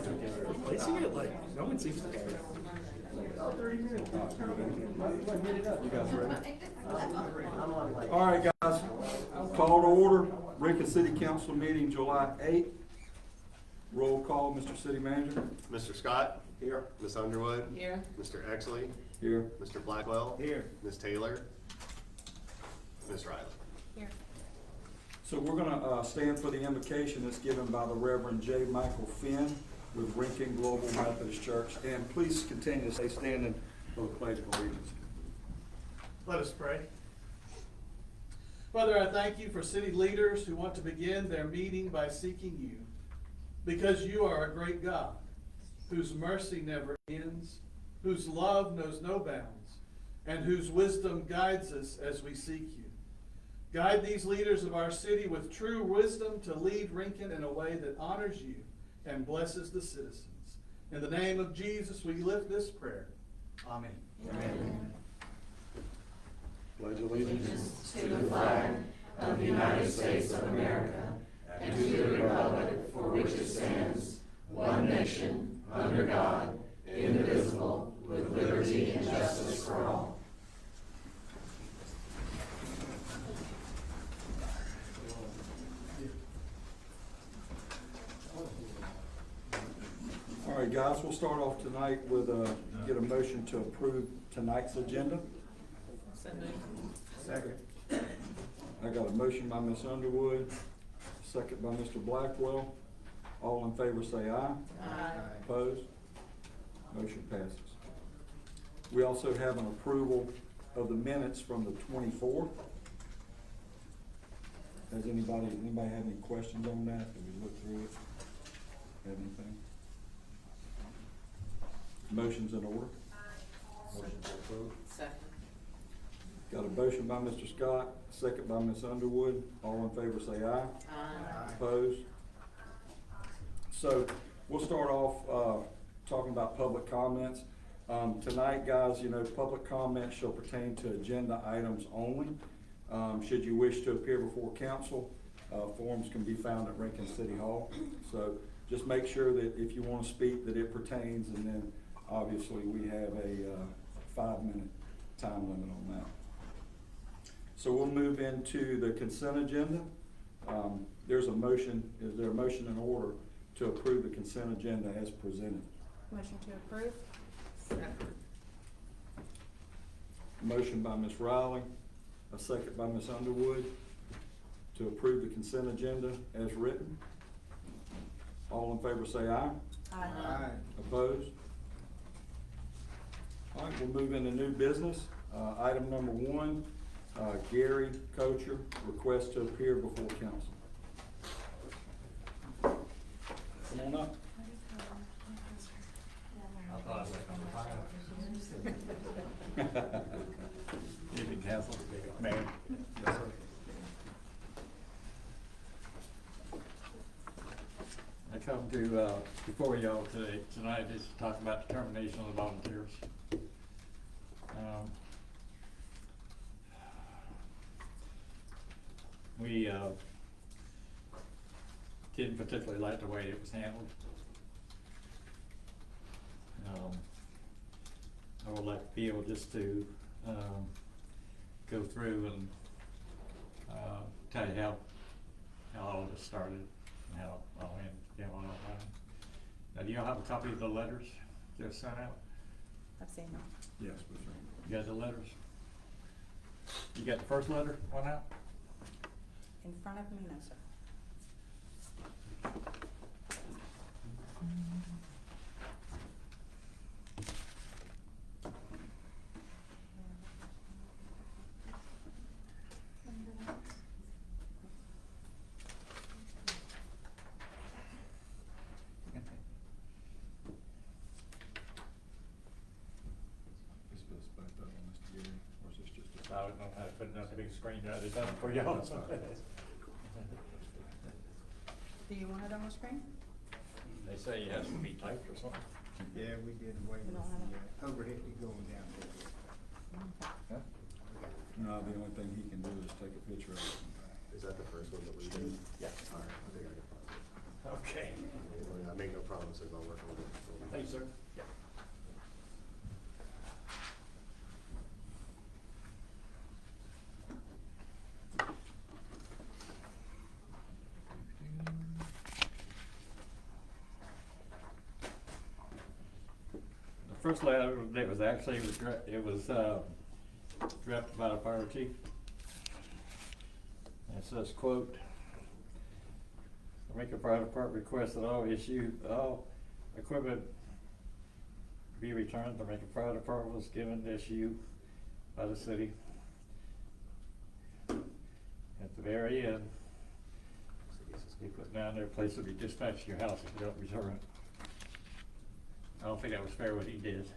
like replacing it? Like, no one seems to care. You guys ready? All right, guys. Call to order. Rankin City Council meeting July 8th. Roll call, Mr. City Manager. Mr. Scott? Here. Ms. Underwood? Here. Mr. Exley? Here. Mr. Blackwell? Here. Ms. Taylor? Ms. Riley? Here. So we're gonna stand for the invocation that's given by the Reverend J. Michael Finn with Rankin Global Methodist Church. And please continue to stay standing for the Pledge of Allegiance. Let us pray. Father, I thank you for city leaders who want to begin their meeting by seeking you, because you are a great God, whose mercy never ends, whose love knows no bounds, and whose wisdom guides us as we seek you. Guide these leaders of our city with true wisdom to lead Rankin in a way that honors you and blesses the citizens. In the name of Jesus, we lift this prayer. Amen. Amen. Pledge allegiance To the flag of the United States of America and to the republic for which it stands, one nation, under God, indivisible, with liberty and justice for all. All right, guys, we'll start off tonight with get a motion to approve tonight's agenda. So moved. Second. I got a motion by Ms. Underwood, second by Mr. Blackwell. All in favor say aye. Aye. Opposed? Motion passes. We also have an approval of the minutes from the 24th. Has anybody have any questions on that? Did we look through it? Have anything? Motion's in order. Motion to approve. Second. Got a motion by Mr. Scott, second by Ms. Underwood. All in favor say aye. Aye. Opposed? So we'll start off talking about public comments. Tonight, guys, you know, public comments shall pertain to agenda items only. Should you wish to appear before council, forms can be found at Rankin City Hall. So just make sure that if you want to speak, that it pertains, and then obviously we have a 5-minute time limit on that. So we'll move into the consent agenda. There's a motion, is there a motion in order to approve the consent agenda as presented? Motion to approve. Second. Motion by Ms. Riley, a second by Ms. Underwood to approve the consent agenda as written. All in favor say aye. Aye. Opposed? All right, we'll move into new business. Item number 1, Gary Kocher, request to appear before council. Come on up. Evening, Council, Mayor. Yes, sir. I come to, before y'all tonight is to talk about the termination of the volunteers. We didn't particularly like the way it was handled. I would like to be able just to go through and tell you how all of this started and how all came on outline. Now, do y'all have a copy of the letters that were sent out? I've seen them. Yes, Ms. Riley. You got the letters? You got the first letter went out? In front of me, no, sir. Is this back up on Mr. Gary, or is this just a? I don't know how to put it on the big screen, I did that for y'all. That's fine. Do you want it on the screen? They say it has to be typed or something. Yeah, we did away We with don't have it. the overhead going down there. Huh? No, the only thing he can do is take a picture of it. Is that the first one that we did? Yeah. All right, I think I can find it. Okay. I make no promises, I'll work on it. Thank you, sir. Yeah. The first letter that was actually, it was drafted by the fire chief. And it says, quote, Lincoln Fire Department requests that all equipment be returned. The Lincoln Fire Department was given to issue by the city. At the very end, he put down there, place will be dispatched to your house if you don't return it. I don't think that was fair what he did. It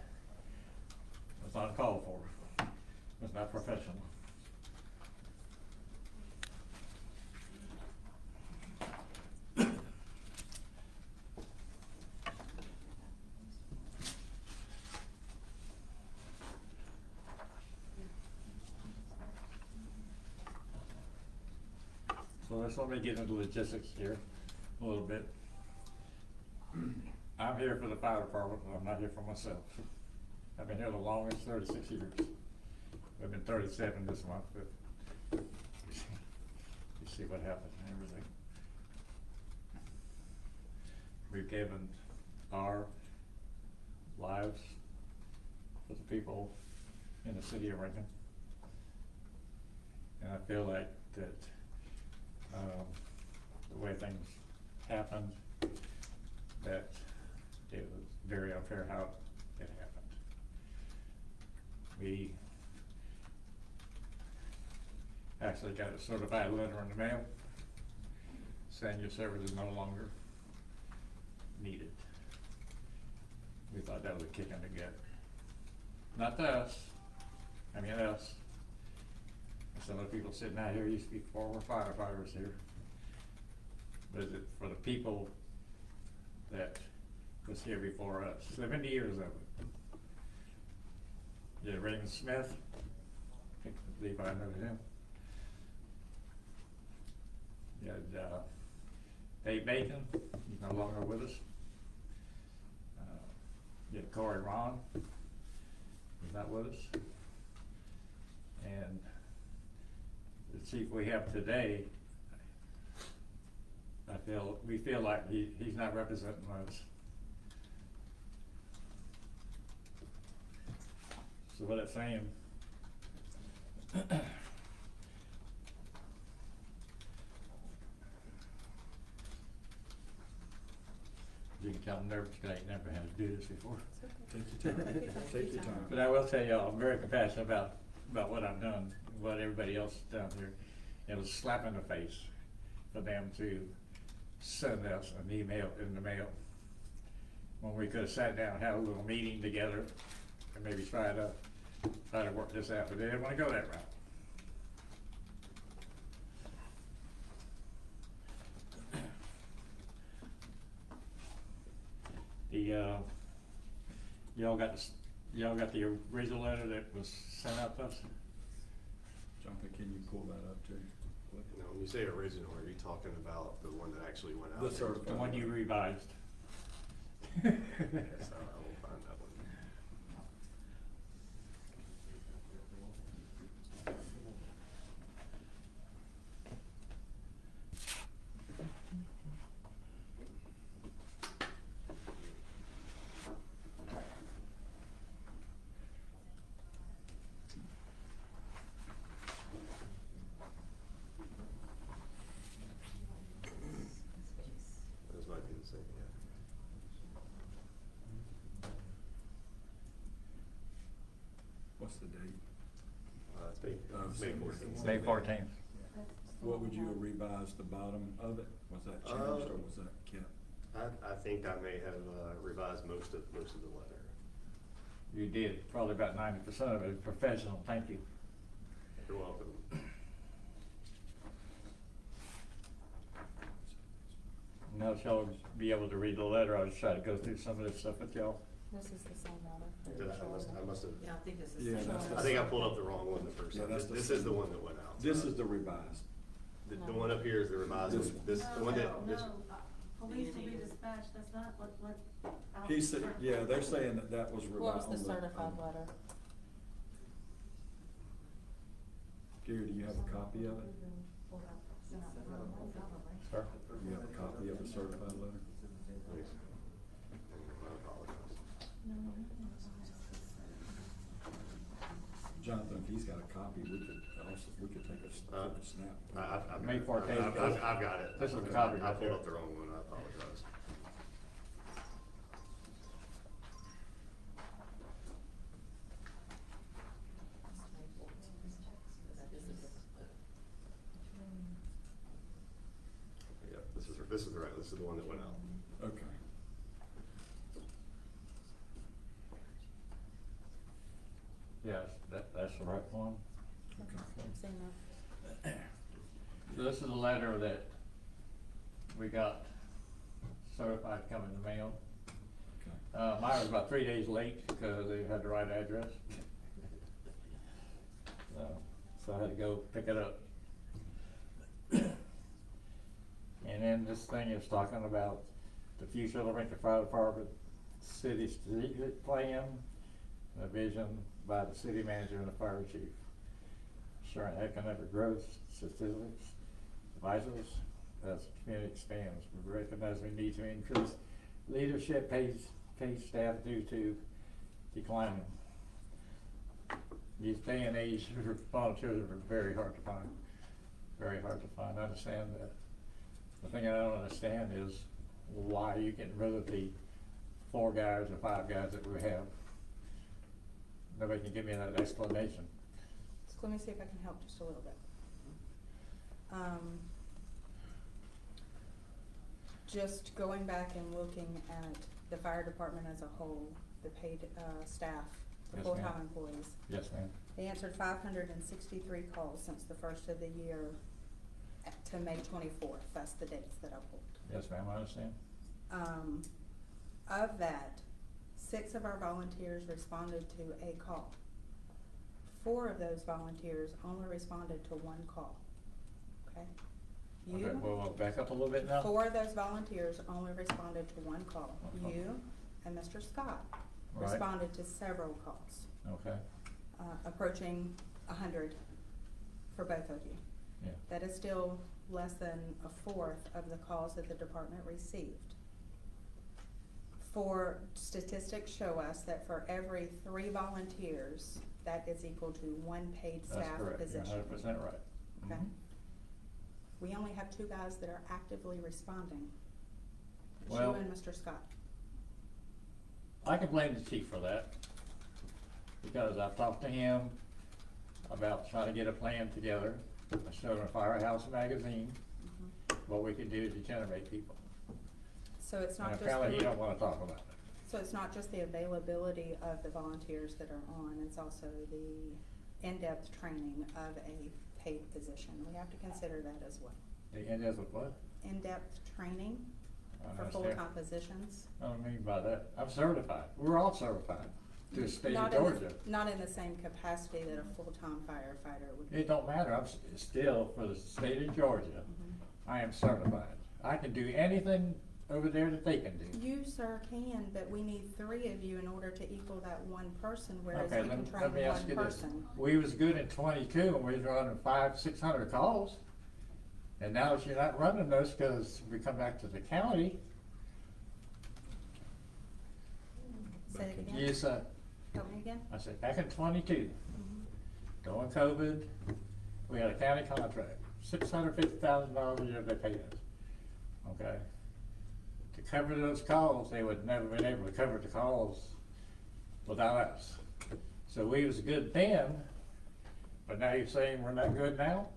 was uncalled for. It was not professional. So let's let me get into logistics here a little bit. I'm here for the fire department, but I'm not here for myself. I've been here the longest, 36 years. I've been 37 this month, but you see what happened and everything. We've given our lives for the people in the city of Lincoln. And I feel like that the way things happened, that it was very unfair how it happened. We actually got a certified letter in the mail saying your service is no longer needed. We thought that was a kick in the gut. Not to us, I mean us. Some of the people sitting out here used to be former firefighters here. But is it for the people that was here before us? 70 years of it. You had Raymond Smith, I believe I know him. You had Dave Bacon, he's no longer with us. You had Corey Ron, he's not with us. And the chief we have today, we feel like he's not representing us. So what it's saying, you can tell I'm nervous because I ain't never had to do this before. Take your time. Take your time. But I will tell y'all, I'm very compassionate about what I've done, what everybody else has done here. It was a slap in the face for them to send us an email in the mail when we could have sat down, had a little meeting together, and maybe try to work this out, but they didn't want to go that route. Y'all got the original letter that was sent out to us? Jonathan, can you pull that up too? Now, when you say original, are you talking about the one that actually went out? The certified. The one you revised. Yes, I will find that one. Those might be the same, yeah. What's the date? It's May 14th. May 14th. What would you have revised the bottom of it? Was that changed or was that kept? I think I may have revised most of the letter. You did, probably about 90% of it, professional, thank you. You're welcome. Now that y'all be able to read the letter, I'll just try to go through some of this stuff with y'all. This is the same letter. Did I must have. Yeah, I think this is Yeah, the same that's- letter. I think I pulled up the wrong one the first Yeah, time. that's the This same. is the one that went out. This is the revised. The one up here is the revised one. This, the one that, this, Police will be dispatched, that's not what. He said, yeah, they're saying that that was relied What on. was the certified letter? Gary, do you have a copy of it? Sir? You have a copy of the certified letter? Please. I apologize. Jonathan, if he's got a copy, we could take a snap. I've May 14th. I've got it. This is the copy I right pulled there. up the wrong one, I apologize. Yeah, this is right, this is the one that went out. Okay. Yes, that's the right one. Okay. I've seen that. So this is a letter that we got certified coming in the mail. Okay. Mine was about 3 days late because they had the right address. So I had to go pick it up. And then this thing is talking about the future of the Lincoln Fire Department, city strategic plan, and a vision by the city manager and the fire chief. Ensuring economic growth, statistics, devices, as the community expands. We recognize we need to increase leadership paid staff due to declining. These day and age, volunteers are very hard to find. Very hard to find. I understand that. The thing I don't understand is why you getting rid of the 4 guys or 5 guys that we have. Nobody can give me that explanation. So let me see if I can help just a little bit. Just going back and looking at the fire department as a whole, the paid staff, the Yes, full-time ma'am. employees. Yes, ma'am. They answered 563 calls since the first of the year to May 24th. That's the dates that I pulled. Yes, ma'am, I understand. Of that, 6 of our volunteers responded to a call. 4 of those volunteers only responded to 1 call. Okay? Okay, we'll back up a little bit now. 4 of those volunteers only responded to 1 call. Okay. You and Mr. Scott Right. responded to several calls, Okay, approaching 100 for both of you. yeah, That is still less than a fourth of the calls that the department received. For statistics show us that for every 3 volunteers, that is equal to 1 paid that's staff correct, you're position. 100% right. Okay? Mhm. We only have 2 guys that are actively responding. It's you Well- and Mr. Scott. I can blame the chief for that, because I've talked to him about trying to get a plan together. I showed him Firehouse magazine, what we can do to generate people. So it's not And just apparently he the, don't wanna talk about it. so it's not just the availability of the volunteers that are on, it's also the in-depth training of a paid position. We have to consider that as well. The end is with what? In-depth training I for understand. full-time positions. I don't mean by that, I'm certified, we're all certified to the state of Not in Georgia. not in the same capacity that a full-time firefighter would be. It don't matter, I'm still, for the state of Georgia, I am certified. I can do anything over there that they can do. You, sir, can, but we need 3 of you in order to equal that 1 person, whereas Okay, we can let train me ask 1 you this. person. We was good in 22 and we was running 500-600 calls. And now that you're not running those because we come back to the county, Say it again. you said, Help me again. I said, back in 22, during COVID, we had a county contract, $650,000 a year they paid us. Okay? To cover those calls, they would never been able to cover the calls without us. So we was good then, but now you're saying we're not good now?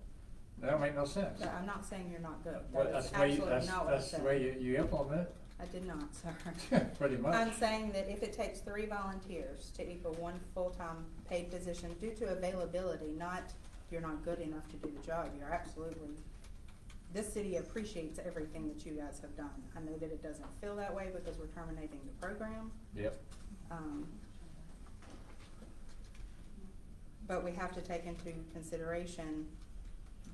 That don't make no sense. But I'm not saying you're not good. Well, That that's is the way, absolutely not what I that's the way said. you implement it. I did not, sir. Pretty much. I'm saying that if it takes 3 volunteers to equal 1 full-time paid position due to availability, not you're not good enough to do the job, you're absolutely, this city appreciates everything that you guys have done. I know that it doesn't feel that way because we're terminating the program. Yep. But we have to take into consideration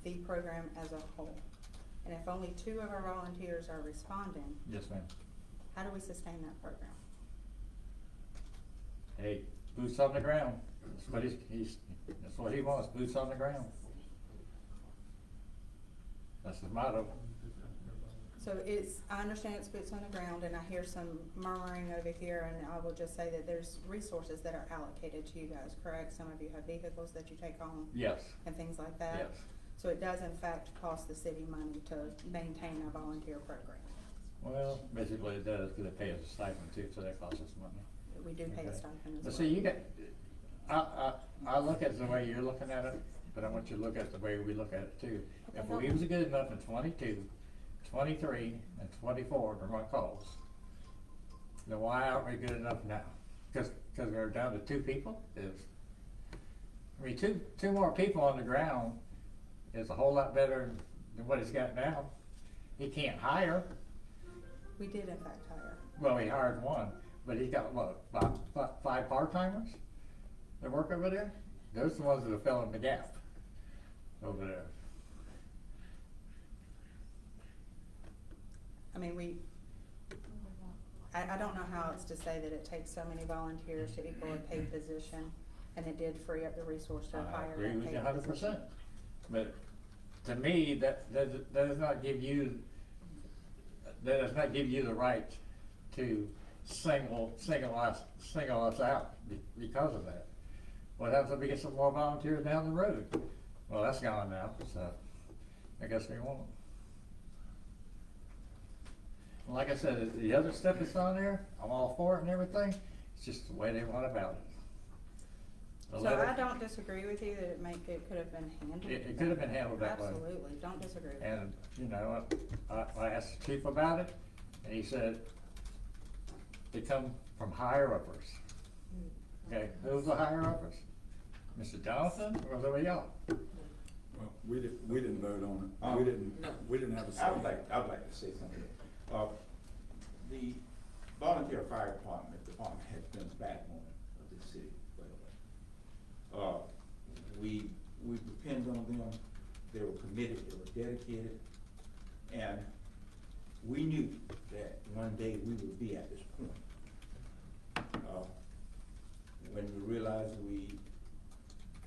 the program as a whole. and if only 2 of our volunteers are responding, Yes, ma'am. how do we sustain that program? Hey, boots on the ground. That's what that's what he wants, boots on the ground. That's his motto. So I understand it's boots on the ground, and I hear some murmuring over here, and I will just say that there's resources that are allocated to you guys, correct? Some of you have vehicles that you take on Yes, and things like that? yes. So it does in fact cost the city money to maintain a volunteer program. Well, basically it does, because they pay us a stipend too, so that costs us money. We do pay a Okay. stipend as But well. see, I look at it the way you're looking at it, but I want you to look at it the way we look at it too. If Okay. we was good enough in 22, 23, and 24 to run calls, then why aren't we good enough now? Cause we're down to 2 people? I mean, two more people on the ground is a whole lot better than what he's got now. He can't hire. We did in fact hire. Well, he hired 1, but he's got what, 5 part-timers that work over there? Those are the ones that are filling the gap over there. I mean, I don't know how else to say that it takes so many volunteers to equal a paid position, and it did free up the resource to I hire agree that with you paid 100%. position. But to me, that does not give you the right to single us out because of that. What happens if we get some more volunteers down the road? Well, that's gone now, so I guess we won't. Like I said, the other stuff that's on there, I'm all for it and everything, it's just the way they want about it. The So letter- I don't disagree with you that it could have been handled. It could have been handled that way. Absolutely, don't disagree with you. And, you know, I asked the chief about it, and he said, they come from higher uppers. Okay, who's the higher uppers? Mr. Jonathan, or was it y'all? Well, we didn't vote on it. We didn't have a say. I would like to say something. The volunteer fire department has been the backbone of the city, by the way. We depend on them, they were committed, they were dedicated, and we knew that one day we would be at this point. When we realized we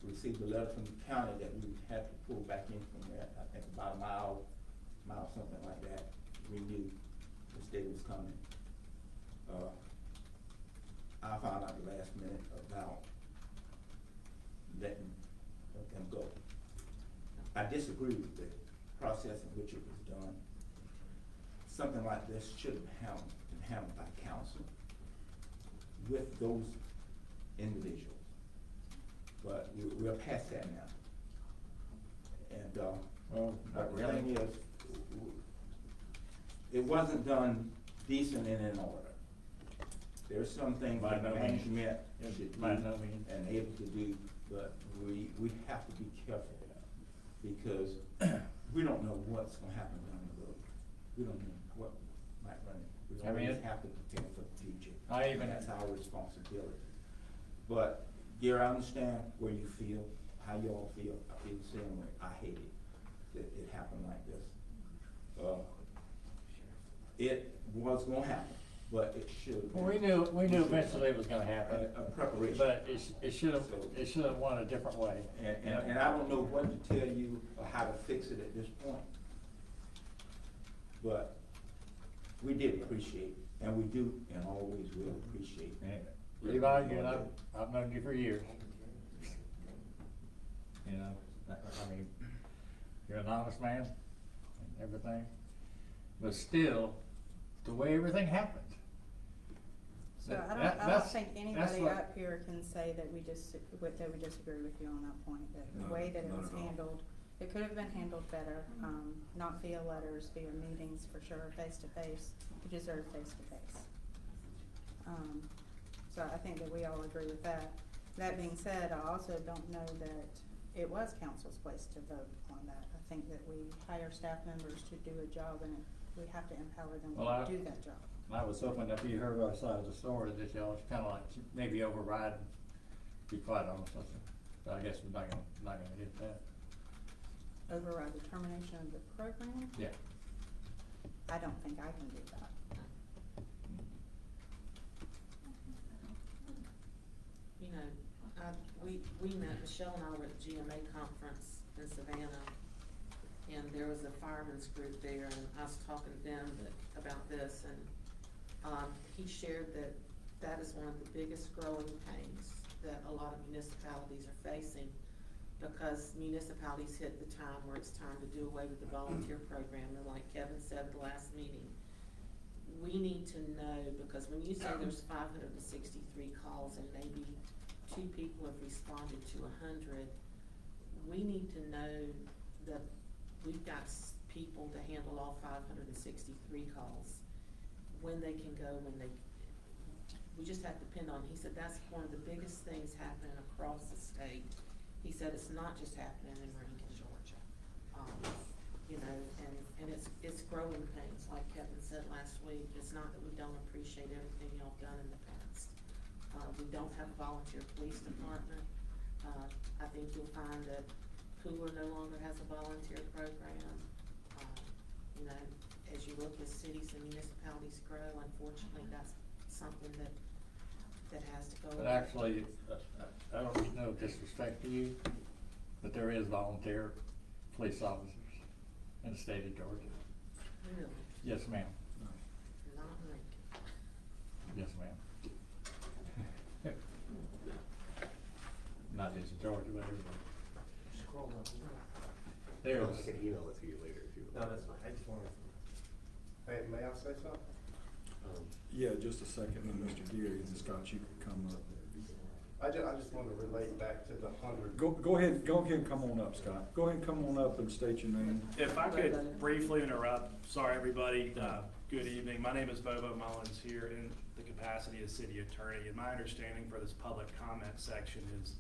received a letter from the county that we had to pull back in from there, I think about a mile, something like that, we knew this day was coming. I found out the last minute about letting them go. I disagree with the process in which it was done. Something like this should have been handled by council with those individuals. But we're past that now. And, Well, not the really. thing is, it wasn't done decent and in order. There's some things By that no means. management should By do no means. and able to do, but we have to be careful because we don't know what's gonna happen down the road. We don't know what might run it. We I mean, always have to prepare for the future. I even- That's our responsibility. But, Gary, I understand where you feel, how you all feel. I feel the same way. I hate it that it happened like this. It was gonna happen, but it should have. Well, we knew eventually it was gonna happen. A preparation. But it should've went a different way. And I don't know what to tell you or how to fix it at this point. But we did appreciate, and we do, and always will appreciate. And Levi, you know, I've known you for years. You know, I mean, you're an honest man and everything, but still, the way everything happened. So I that's- don't think that's anybody what- up here can say that we disagree with you on that point, that the No, way that it not was at all. handled, it could have been handled better, not via letters, via meetings for sure, face to face. You deserve face to face. So I think that we all agree with that. That being said, I also don't know that it was council's place to vote on that. I think that we hire staff members to do a job, and we have to empower them Well, to do that job. I was hoping if you heard our side of the story, that y'all was kinda like, maybe override, to be quite honest with you. But I guess we're not gonna get that. override the termination of the program? Yeah. I don't think I can do that. You know, we met, Michelle and I were at the GMA conference in Savannah, and there was a fireman's group there, and I was talking to them about this, and, he shared that is one of the biggest growing pains that a lot of municipalities are facing, because municipalities hit the time where it's time to do away with the volunteer program, and like Kevin said at the last meeting, we need to know, because when you say there's 563 calls and maybe 2 people have responded to 100, we need to know that we've got people to handle all 563 calls, when they can go, we just have to depend on, he said that's one of the biggest things happening across the state. He said it's not just happening in Rankin, Georgia. You know, and it's growing pains, like Kevin said last week. It's not that we don't appreciate everything y'all done in the past. We don't have a volunteer police department. I think you'll find that Cooler no longer has a volunteer program. You know, as you look as cities and municipalities grow, unfortunately, that's something that has to go. But actually, I don't mean no disrespect to you, but there is volunteer police officers in the state of Georgia. Really? Yes, ma'am. Not Rankin. Yes, ma'am. Not just Georgia, but everywhere. Scroll up. There I is. can email it to you later if you No, want. that's fine. I just wanted. Hey, may I say something? Yeah, just a second, and Mr. Geary and Scott, you can come up. I just want to relate back to the 100. Go ahead and come on up, Scott. Go ahead and come on up and state your name. If I could briefly interrupt, sorry, everybody, good evening. My name is Bobo Mullins here in the capacity of city attorney, and my understanding for this public comment section is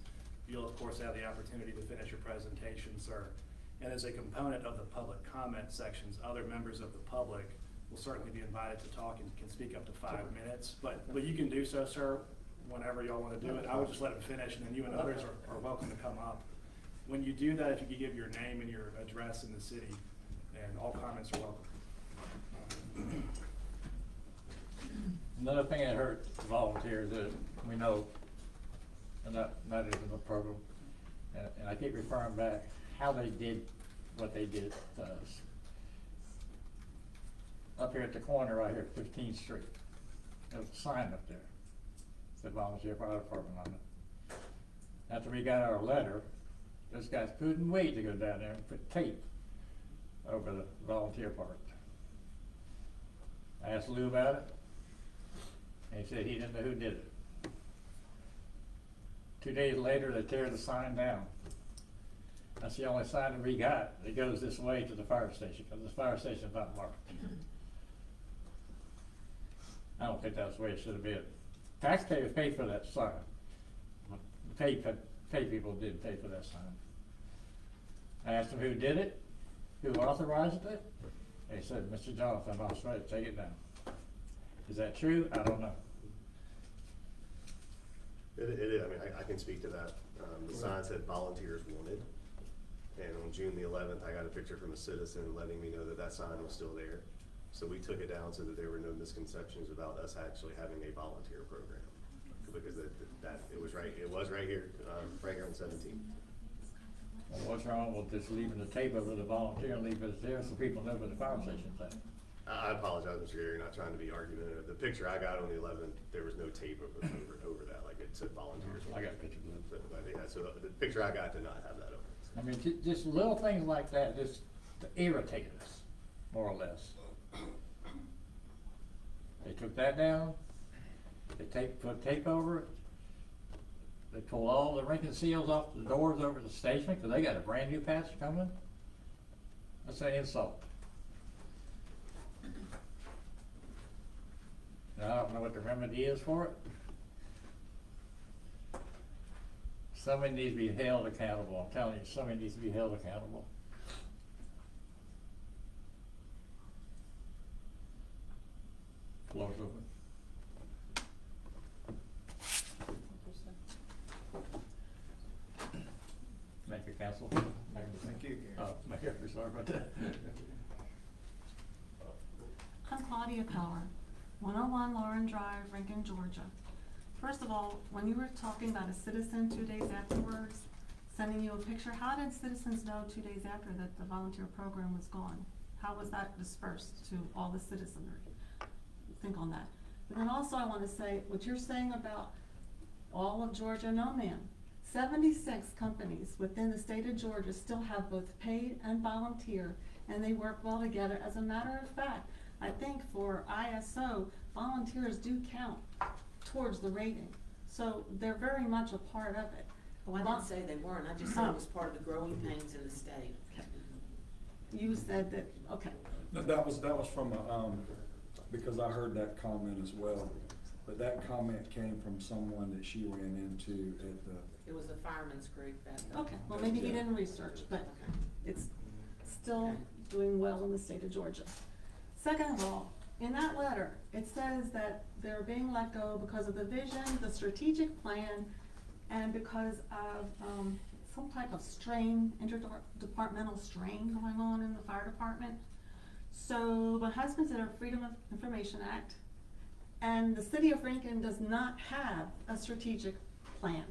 you'll of course have the opportunity to finish your presentation, sir. And as a component of the public comment sections, other members of the public will certainly be invited to talk and can speak up to 5 minutes. But you can do so, sir, whenever y'all want to do it. I would just let him finish, and then you and others are welcome to come up. When you do that, if you could give your name and your address in the city, and all comments are welcome. Another thing that hurts volunteers is we know, and that is in the program, and I keep referring back how they did what they did to us. Up here at the corner right here, 15th Street, there's a sign up there, said volunteer fire department on it. After we got our letter, those guys couldn't wait to go down there and put tape over the volunteer part. I asked Lou about it, and he said he didn't know who did it. 2 days later, they tear the sign down. That's the only sign that we got that goes this way to the fire station, because the fire station's not marked. I don't think that's the way it should have been. Taxpayers paid for that sign. Pay people didn't pay for that sign. I asked them who did it, who authorized it. They said, Mr. Jonathan authorized it, take it down. Is that true? I don't know. It is, I mean, I can speak to that. The sign said volunteers wanted. And on June the 11th, I got a picture from a citizen letting me know that that sign was still there. So we took it down so that there were no misconceptions about us actually having a volunteer program. Because it was right here, right here on 17. Well, what's wrong with just leaving the tape over the volunteer and leave it there so people know where the fire station's at? I apologize, Mr. Gary, not trying to be argumentative. The picture I got on the 11th, there was no tape over that, like it said volunteers. I got pictures of it. But yeah, so the picture I got did not have that over. I mean, just little things like that, just to irritate us, more or less. They took that down, they put tape over it, they pulled all the Rankin seals off the doors over the station, because they got a brand new patch coming. That's an insult. Now, I don't know what the remedy is for it. Somebody needs to be held accountable. I'm telling you, somebody needs to be held accountable. Floor's open. Thank you, council. Thank you, Gary. Make Sorry about that. I'm Claudia Power, 101 Lauren Drive, Rankin, Georgia. First of all, when you were talking about a citizen 2 days afterwards, sending you a picture, how did citizens know 2 days after that the volunteer program was gone? How was that dispersed to all the citizenry? Think on that. But then also I want to say, what you're saying about all of Georgia, no ma'am. 76 companies within the state of Georgia still have both paid and volunteer, and they work well together. As a matter of fact, I think for ISO, volunteers do count towards the rating. So they're very much a part of it. Oh, I didn't say they weren't, I just said it was part of the growing pains in the state. You said that, okay. That was from, because I heard that comment as well, but that comment came from someone that she ran into at the. It was a fireman's group that. Okay, well, maybe he didn't research, but Okay. it's still doing well in the state of Georgia. Second of all, in that letter, it says that they're being let go because of the vision, the strategic plan, and because of some type of strain, interdepartmental strain going on in the fire department. So my husband's in a Freedom of Information Act, and the city of Rankin does not have a strategic plan.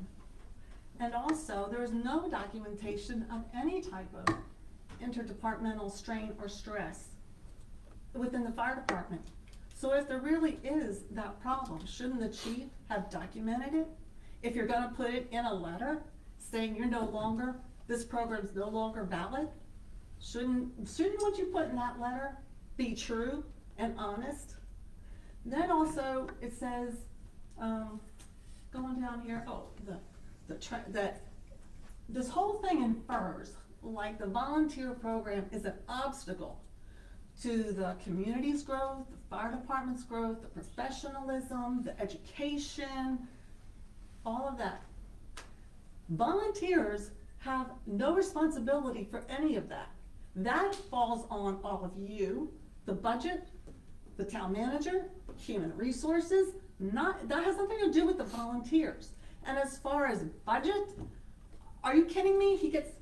And also, there is no documentation of any type of interdepartmental strain or stress within the fire department. So if there really is that problem, shouldn't the chief have documented it? If you're gonna put it in a letter saying you're no longer, this program's no longer valid, shouldn't what you put in that letter be true and honest? Then also, it says, going down here, that this whole thing infers like the volunteer program is an obstacle to the community's growth, the fire department's growth, the professionalism, the education, all of that. Volunteers have no responsibility for any of that. That falls on all of you, the budget, the town manager, human resources, that has nothing to do with the volunteers. And as far as budget, are you kidding me? He gets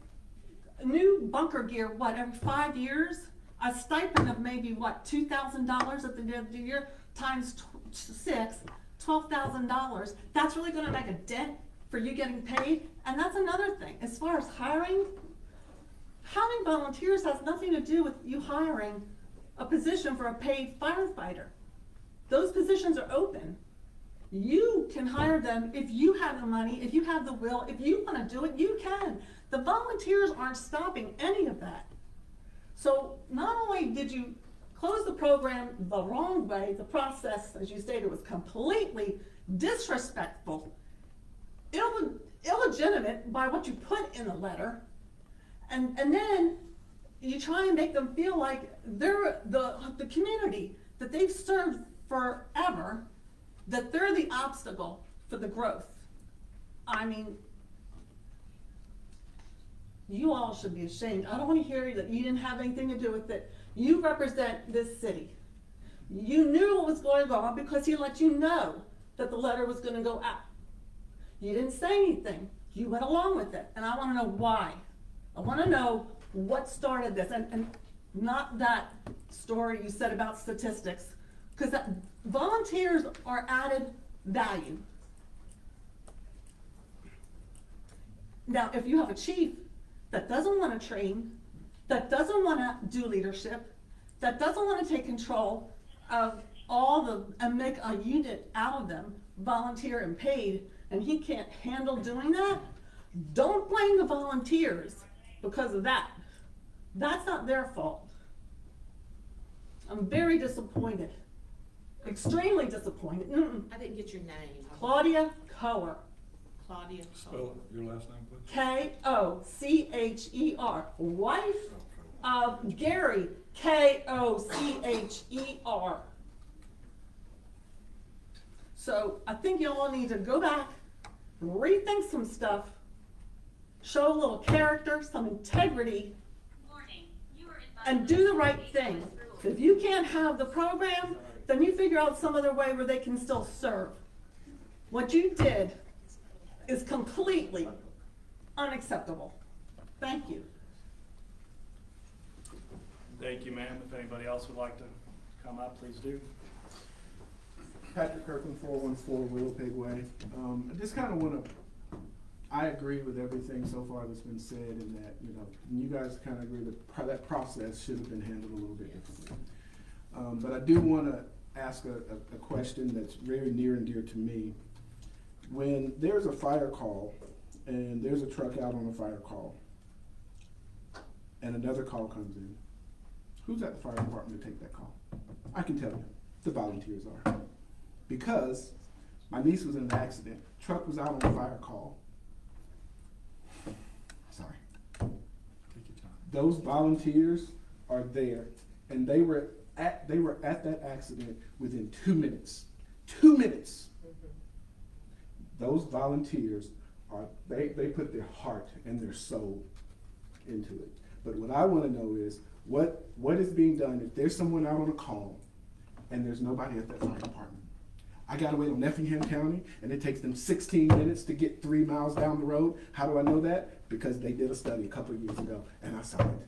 new bunker gear, every 5 years? A stipend of maybe, $2,000 at the end of the year, times 6, $12,000. That's really gonna make a dent for you getting paid? And that's another thing, as far as hiring, having volunteers has nothing to do with you hiring a position for a paid firefighter. Those positions are open. You can hire them if you have the money, if you have the will, if you wanna do it, you can. The volunteers aren't stopping any of that. So not only did you close the program the wrong way, the process, as you stated, was completely disrespectful, illegitimate by what you put in the letter, and then you try and make them feel like they're the community that they've served forever, that they're the obstacle for the growth. I mean, you all should be ashamed. I don't want to hear that you didn't have anything to do with it. You represent this city. You knew what was going on because he let you know that the letter was going to go out. You didn't say anything. You went along with it. And I want to know why. I want to know what started this. And not that story you said about statistics. Because volunteers are added value. Now, if you have a chief that doesn't want to train, that doesn't want to do leadership, that doesn't want to take control of and make a unit out of them, volunteer and paid, and he can't handle doing that, don't blame the volunteers because of that. That's not their fault. I'm very disappointed. Extremely disappointed. I didn't get your name. Claudia Kocher. Claudia. Spell your last name, please. Kocher, wife of Gary, Kocher. So I think you all need to go back, rethink some stuff, show a little character, some integrity, and do the right thing. If you can't have the program, then you figure out some other way where they can still serve. What you did is completely unacceptable. Thank you. Thank you, ma'am. If anybody else would like to come up, please do. Patrick Kirkland, 414 Willow Pig Way. I just kind of want to, I agree with everything so far that's been said, in that, you know, you guys kind of agree that that process should have been handled a little bit differently. But I do want to ask a question that's very near and dear to me. When there's a fire call and there's a truck out on a fire call and another call comes in, who's at the fire department to take that call? I can tell you, the volunteers are. Because my niece was in an accident, truck was out on a fire call. Sorry. Take your time. Those volunteers are there, and they were at that accident within 2 minutes. 2 minutes. Those volunteers they put their heart and their soul into it. But what I want to know is what is being done if there's someone out on a call and there's nobody at that fire department. I gotta wait on Effingham County, and it takes them 16 minutes to get 3 miles down the road. How do I know that? Because they did a study a couple of years ago, and I saw it.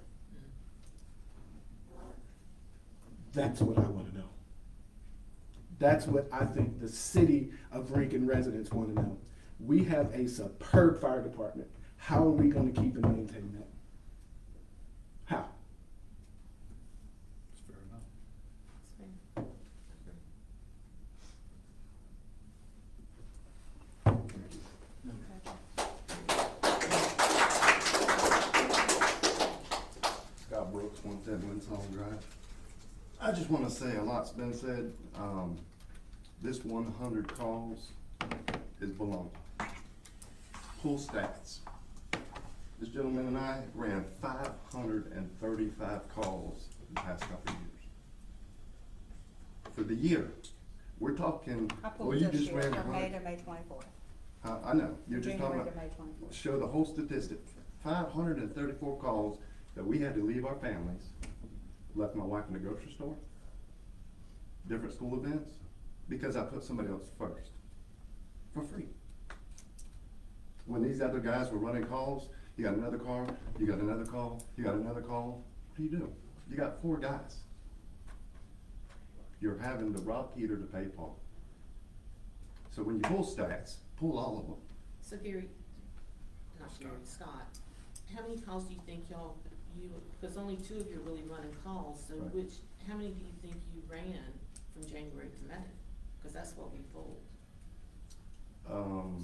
That's what I want to know. That's what I think the city of Rankin residents want to know. We have a superb fire department. How are we going to keep and maintain that? How? That's fair enough. Scott Brooks, 110 Winslow Drive. I just want to say, a lot's been said. This 100 calls is baloney. Full stats. This gentleman and I ran 535 calls the past couple of years. For the year, we're talking, I well, pulled you this just year ran from May 100. to May 24th. I know, you're just talking January about, to May 24th. show the whole statistic. 534 calls that we had to leave our families, left my wife in the grocery store, different school events, because I put somebody else first, for free. When these other guys were running calls, you got another car, you got another call, you got another call, what do you do? You got 4 guys. You're having to rob Peter to pay Paul. So when you pull stats, pull all of them. So Gary, not Gary, Scott, how many calls do you think because only 2 of you are really running calls, so Right. how many do you think you ran from January to May? Because that's what we pulled.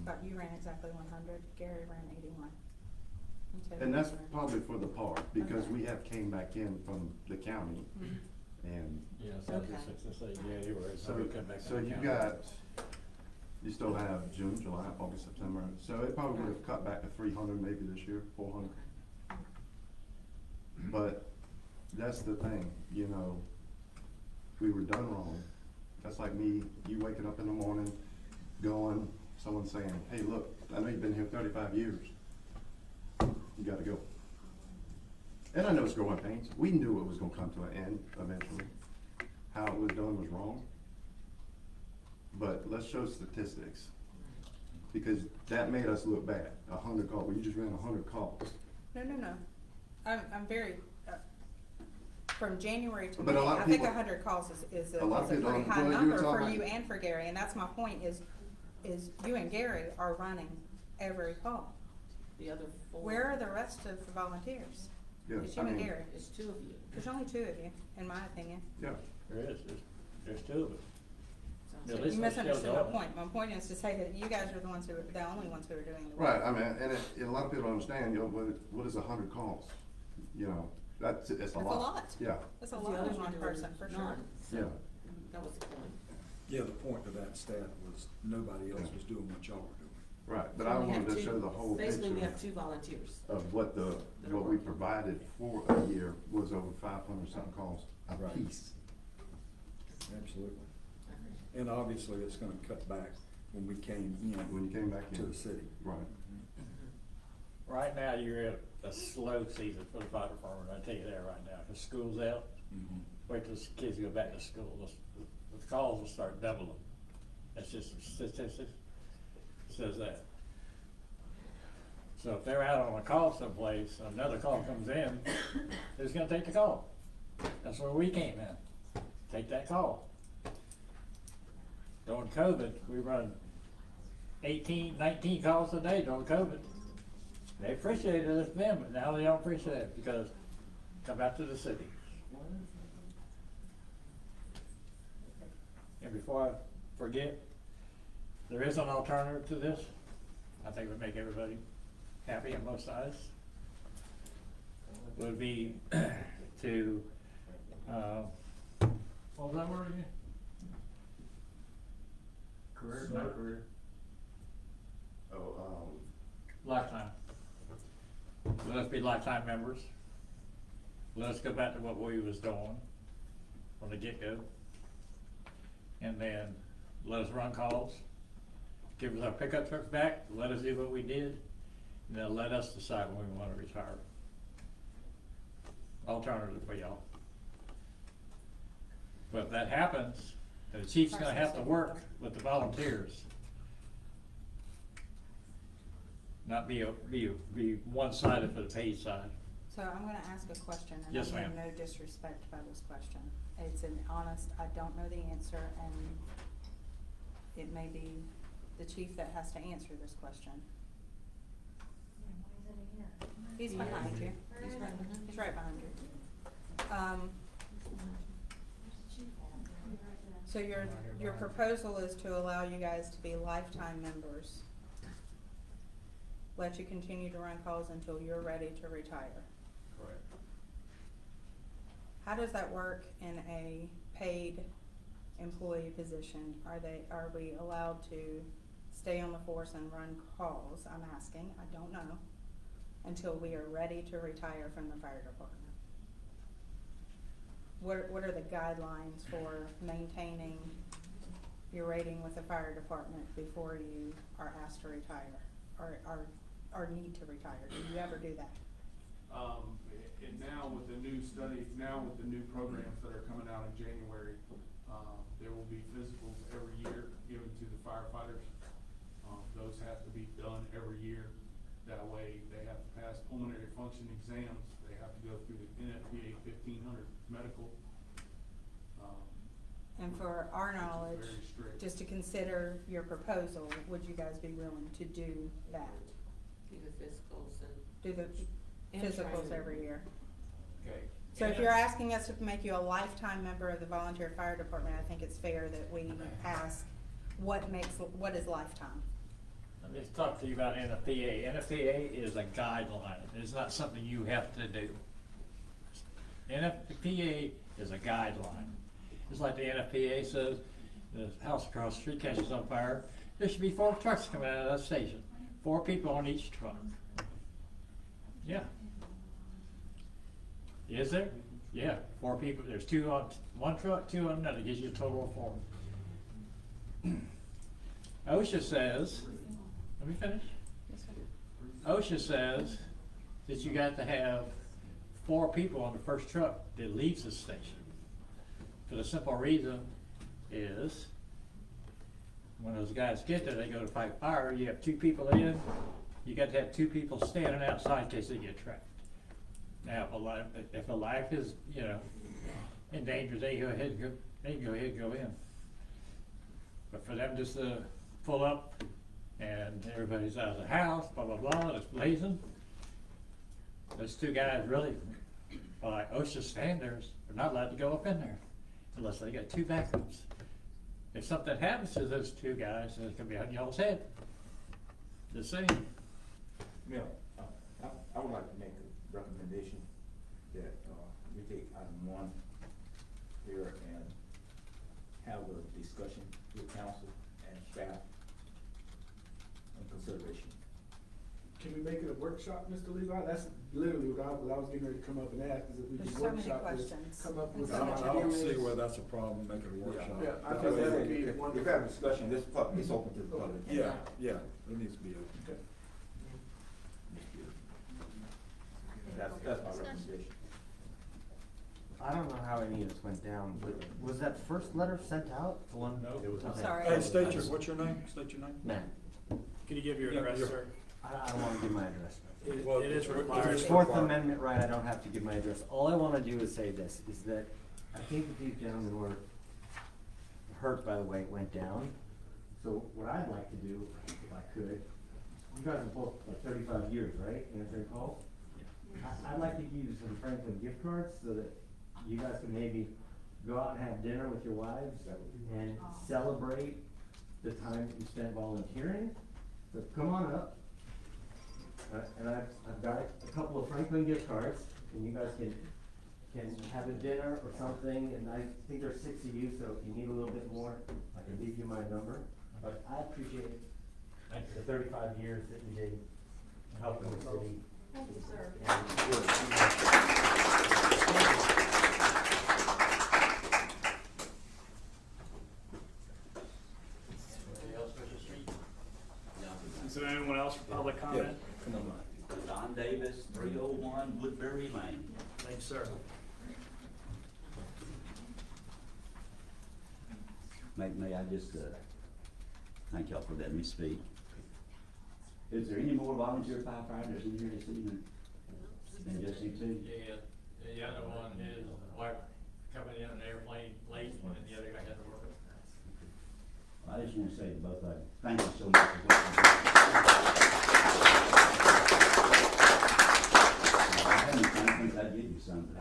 Scott, you ran exactly 100, Gary ran 81. And that's probably for the park, because we have came back in from the county, Mm-hmm. and Yeah, so Okay. just say January, so we come back. so you you still have June, July, August, September, so it probably would have cut back to 300 maybe this year, 400. But that's the thing, you know, we were done wrong. That's like me, you waking up in the morning, going, someone saying, hey, look, I know you've been here 35 years. You gotta go. And I know it's growing pains. We knew it was gonna come to an end eventually. How it was done was wrong. But let's show statistics, because that made us look bad. 100 calls, well, you just ran 100 calls. No. I'm very, from January to But May, a lot of I think people- 100 calls is A lot of a people pretty don't- high well, you were number for talking you about- and for Gary, and that's my point is you and Gary are running every call. The other 4. Where are the rest of the volunteers? Yeah, It's you I and mean, Gary. It's 2 of you. There's only 2 of you, in my opinion. Yeah, There's 2 of us. So- Yeah, You listen, misunderstood show my the- point. My point is to say that you guys are the ones the only ones who are doing the work. right, I mean, and a lot of people don't understand, you know, what is 100 calls? You know, it's a lot. That's a lot. Yeah, That's a The lot others of were one doing person, for sure. none, so Yeah. That was the point. Yeah, the point of that stat was nobody else was doing what y'all were doing. right, but So I we have wanted to 2 show the whole Basically, we picture have 2 volunteers. of what we provided for a year was over 500 something calls a Right. piece. Absolutely. And obviously, it's gonna cut back when we came When you in came back in. to the city. Right. Right now, you're at a slow season for the fire department, I tell you that right now, because school's out. Wait till the kids go back to school, the calls will start doubling. That's just statistics, says that. So if they're out on a call someplace, another call comes in, who's gonna take the call? That's where we came in, take that call. During COVID, we run 18, 19 calls a day during COVID. They appreciated us then, but now they don't appreciate it because come out to the city. And before I forget, there is an alternative to this. I think it would make everybody happy on both sides. Would be to, what was that word again? Career, not career. Oh, Lifetime. Let us be lifetime members. Let us go back to what we was doing from the get-go. And then let us run calls. Give us our pickup trucks back, let us do what we did, and then let us decide when we wanna retire. Alternative for y'all. But if that happens, the chief's gonna have to work with the volunteers. Not be one-sided for the paid side. So I'm gonna ask a question, and Yes, I mean ma'am. no disrespect by this question. It's an honest, I don't know the answer, and it may be the chief that has to answer this question. He's behind you. He's right behind you. So your proposal is to allow you guys to be lifetime members. Let you continue to run calls until you're ready to retire. Correct. How does that work in a paid employee position? Are we allowed to stay on the force and run calls? I'm asking, I don't know, until we are ready to retire from the fire department. What are the guidelines for maintaining your rating with the fire department before you are asked to retire or need to retire? Do you ever do that? And now with the new study, now with the new programs that are coming out in January, there will be physicals every year given to the firefighters. Those have to be done every year. That way they have to pass pulmonary function exams. They have to go through the NFPA 1500 medical. And for our knowledge, Very strict. just to consider your proposal, would you guys be willing to do that? Do the physicals and. Do the And physicals training. every year? Okay. So if you're asking us to make you a lifetime member of the volunteer fire department, I think it's fair that we ask what is lifetime? Let me talk to you about NFPA. NFPA is a guideline. It's not something you have to do. NFPA is a guideline. Just like the NFPA says, the house across the street catches on fire, there should be 4 trucks coming out of that station. 4 people on each truck. Yeah. Is there? Yeah, 4 people. There's 2 on one truck, 2 on another. Gives you a total of 4. OSHA says, let me finish. OSHA says that you got to have 4 people on the first truck that leaves the station. For the simple reason is, when those guys get there, they go to fight fire, you have 2 people in, you got to have 2 people standing outside in case they get trapped. Now, if a life is, in danger, they can go ahead and go in. But for them just to pull up and everybody's out of the house, blah, blah, blah, and it's blazing, those 2 guys really, by OSHA standards, are not allowed to go up in there unless they got 2 backups. If something happens to those 2 guys, it's gonna be on y'all's head. The same. Mayor, I would like to make a recommendation that, we take item 1 here and have a discussion with council and staff on consideration. Can we make it a workshop, Mr. Levi? That's literally what I was getting ready to come up and ask, is if we There's could so many workshop this, questions. come up with And so some much I don't see ideas. where that's a problem, make it a workshop. Yeah, I think that would be If wonderful. we have a discussion, it's open to the public. Yeah, it needs to be open. Okay. That's my recommendation. I don't know how any of this went down, but was that first letter sent out? The one? No. It was not. Sorry. Hey, what's your name? State your name. Matt. Can you give your Yeah, address, yeah. sir? I don't wanna give my address. Well, It is it's required. It's Fourth Amendment right, I don't have to give my address. All I wanna do is say this, is that I think that these gentlemen were hurt by the way it went down. So what I'd like to do, if I could, you guys are both like 35 years, right, Anthony Cole? I'd like to give you some Franklin gift cards so that you guys can maybe go out and have dinner with your wives and celebrate the time that you spent volunteering. So come on up. And I've got a couple of Franklin gift cards, and you guys can have a dinner or something, and I think there's 6 of you, so if you need a little bit more, I can leave you my number. But I appreciate the 35 years that you did helping the city. Thank you, sir. Is there anyone else for public comment? Come on, Mike. Don Davis, 301 Woodbury Lane. Thank you, sir. May I just, thank y'all for letting me speak. Is there any more volunteer firefighters in here this evening? Than just you two? Yeah, the other one, his wife coming in an airplane late, and the other guy had to work. I just want to say to both of you, thank you so much for what you do. If I hadn't, I think I'd give you something.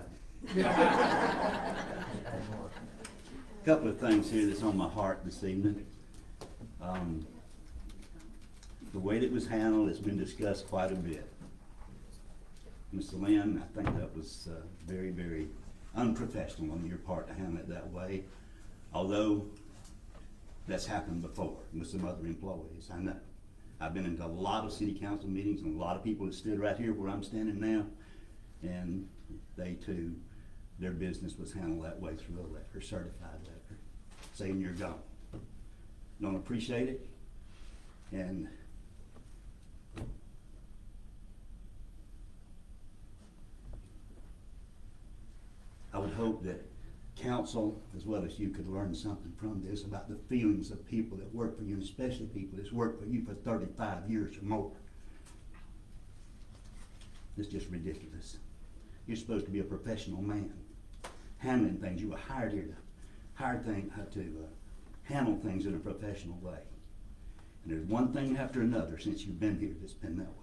Couple of things here that's on my heart this evening. The way that it was handled, it's been discussed quite a bit. Mr. Lynn, I think that was very, very unprofessional on your part to handle it that way. Although that's happened before with some other employees, I know. I've been into a lot of city council meetings and a lot of people that stood right here where I'm standing now, and they too, their business was handled that way through a letter, certified letter, saying you're gone. Don't appreciate it, and I would hope that council, as well as you, could learn something from this about the feelings of people that work for you, and especially people that's worked for you for 35 years or more. It's just ridiculous. You're supposed to be a professional man, handling things. You were hired here to handle things in a professional way. And there's one thing after another since you've been here that's been that way.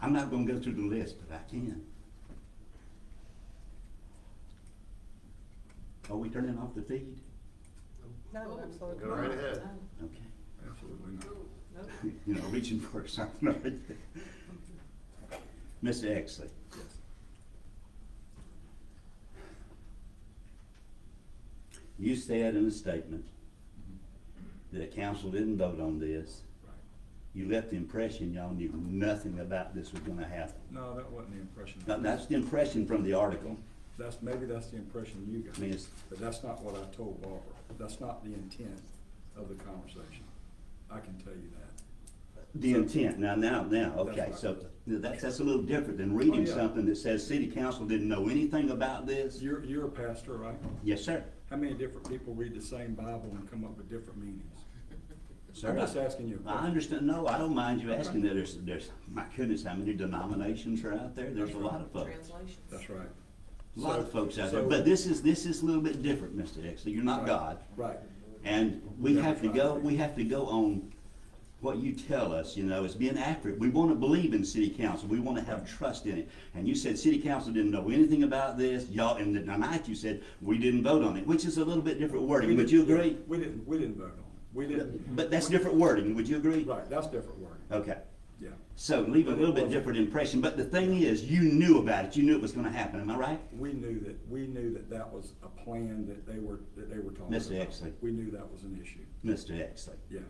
I'm not going to go through the list, but I can. Are we turning off the feed? No, absolutely. Go right ahead. Okay. Absolutely not. No. Reaching for something right there. Mr. Exley. Yes. You said in a statement that council didn't vote on this. Right. You left the impression y'all knew nothing about this was gonna happen. No, that wasn't the impression. That's the impression from the article. Maybe that's the impression you got, I mean, it's, but that's not what I told Barbara. That's not the intent of the conversation. I can tell you that. the intent, now, okay, right. so that's a little different than reading Oh, yeah. something that says city council didn't know anything about this. You're a pastor, right? Yes, sir. How many different people read the same Bible and come up with different meanings? Sir, I'm just asking you a I question. understand, no, I don't mind you asking that, there's, my goodness, how many denominations are out there? There's a lot of folks. That's right. A lot of So- folks out there, so- but this is a little bit different, Mr. Exley, you're not Right, God. Right. And we have to go on what you tell us, as being accurate. We want to believe in city council, we want to have trust in it. And you said city council didn't know anything about this, y'all, and tonight you said we didn't vote on it, which is a little bit different wording, would you agree? We didn't vote on it. We didn't. But that's different wording, would you agree? Right, that's different wording. Okay, Yeah. so leave a little bit different impression, but the thing is, you knew about it, you knew it was gonna happen, am I right? We knew that was a plan that they were talking about. Mr. Exley. We knew that was an issue. Mr. Exley, Yeah.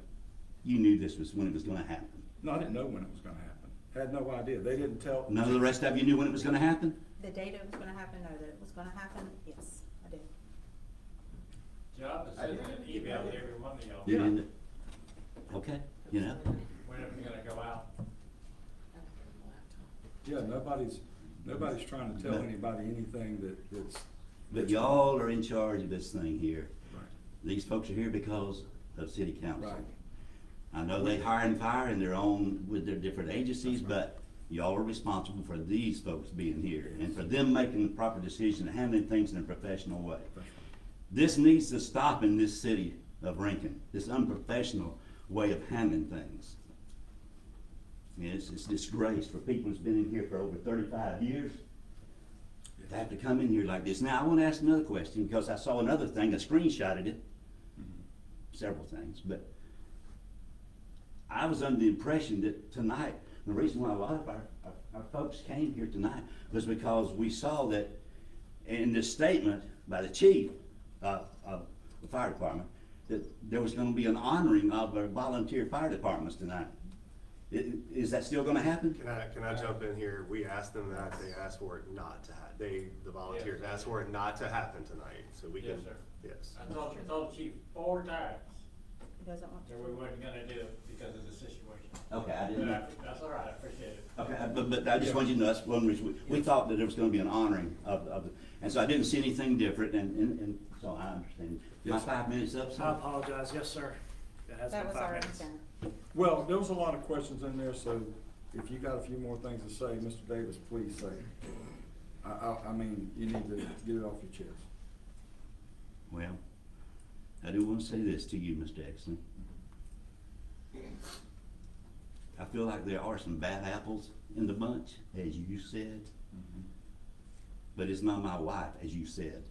you knew this was when it was gonna happen. No, I didn't know when it was gonna happen. Had no idea. They didn't tell. None of the rest of you knew when it was gonna happen? The date it was gonna happen, no, that it was gonna happen, yes, I did. Job is sending an email to every one of y'all. You Yeah. didn't? Okay, When are we gonna go out? Yeah, nobody's trying to tell But- anybody anything that's. But y'all are in charge of this thing here. Right. These folks are here because of city council. Right. I know they hire and fire in their own, with their different agencies, but y'all are responsible for these folks being here and for them making the proper decision and handling things in a professional way. This needs to stop in this city of Rankin, this unprofessional way of handling things. I mean, it's disgrace for people who's been in here for over 35 years to have to come in here like this. Now, I want to ask another question, because I saw another thing, I screenshotted it, several things, but I was under the impression that tonight, the reason why a lot of our folks came here tonight was because we saw that in this statement by the chief of the fire department, that there was gonna be an honoring of our volunteer fire departments tonight. Is that still gonna happen? Can I jump in here? We asked them that, they asked for it not to the volunteers asked for it not to happen tonight, so we can. Yes, sir. Yes. I told the chief 4 times He doesn't want to. that we weren't gonna do it because of the situation. Okay, I didn't know. That's all right, I appreciate it. Okay, but I just wanted you to know, that's one reason, we thought that there was gonna be an honoring of the, and so I didn't see anything different, and so I understand. My 5 minutes up, I so? apologize, yes, sir. It has That been was 5 our minutes. intent. Well, there was a lot of questions in there, so if you got a few more things to say, Mr. Davis, please say. I mean, you need to get it off your chest. Well, I do want to say this to you, Mr. Exley. I feel like there are some bad apples in the bunch, as you said, but it's not my wife, as you said.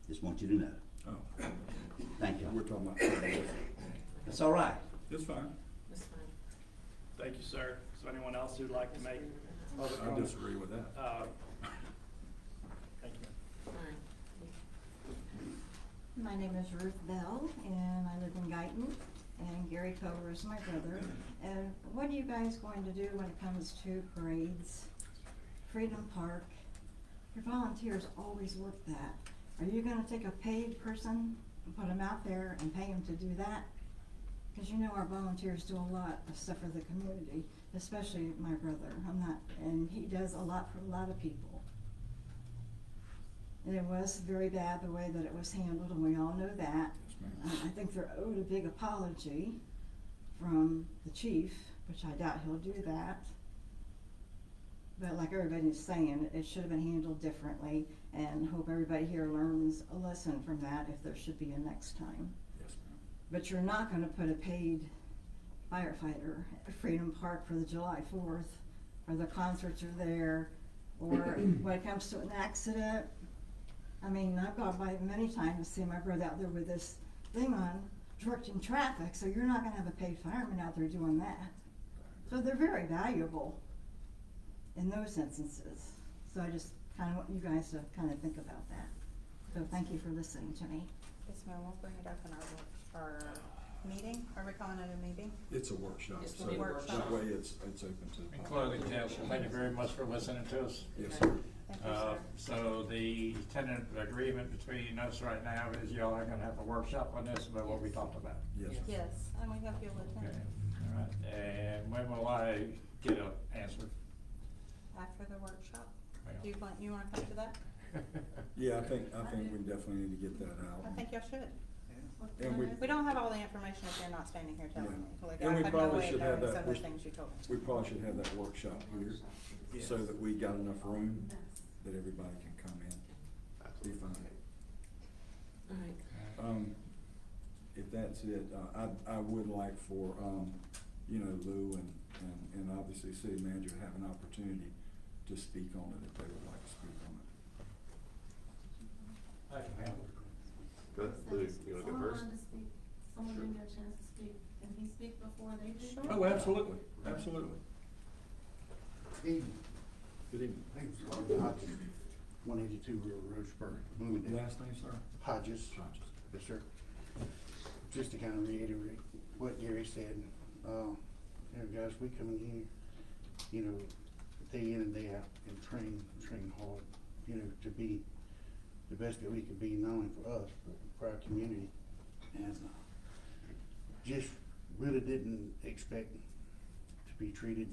Just want you to know. Oh, Thank you. we're talking about. That's all right. It's fine. Thank you, sir. Is there anyone else who'd like to make public I comment? disagree with that. Thank you. My name is Ruth Bell, and I live in Guyton, and Gary Cover is my brother. And what are you guys going to do when it comes to parades, Freedom Park? Your volunteers always work that. Are you gonna take a paid person and put them out there and pay them to do that? Because you know our volunteers do a lot of stuff for the community, especially my brother. And he does a lot for a lot of people. And it was very bad the way that it was handled, and we all know that. I think they're owed a big apology from the chief, which I doubt he'll do that. But like everybody's saying, it should have been handled differently, and hope everybody here learns a lesson from that if there should be a next time. Yes, ma'am. But you're not gonna put a paid firefighter at Freedom Park for the July 4th, or the concerts are there, or when it comes to an accident. I mean, I've gone by many times to see my brother out there with this thing on, directing traffic, so you're not gonna have a paid fireman out there doing that. So they're very valuable in those instances. So I just kinda want you guys to kinda think about that. So thank you for listening to me. Yes, ma'am, we'll bring it up in our meeting. Are we calling it a meeting? It's a workshop, It's a so workshop. that way it's open to the In public. closing, Jeff, thank you very much for listening to us. Yes, sir. Thank you, sir. So the tentative agreement between us right now is y'all are gonna have a workshop on this about what we talked about. Yes. Yes, and we hope you'll Okay, attend all right, and when will I get an answer? after the workshop. Well. Do you wanna come to that? Yeah, I think we definitely need to get that out. I think y'all should. And We don't have all the information if you're not standing here telling me. Yeah. Like, And I we have no probably way of should have knowing that. some of the things you told me. We probably should have that workshop here, so that we got enough room that everybody can come in. Be fine. If that's it, I would like for, Lou and obviously city manager to have an opportunity to speak on it if they would like to speak on it. I can handle it. Good. Lou, you wanna go first? Someone didn't get a chance to speak. Can he speak before they do? Sure. Oh, absolutely, absolutely. Evening. Good evening. My name's Gordon Hodges, 182 Real Roseburg, Bloomingdale. Last name, sir? Hodges. Hodges. Yes, sir. Just to kind of reiterate what Gary said, guys, we come in here, day in and day out and train hard, to be the best that we can be, not only for us, but for our community. And just really didn't expect to be treated,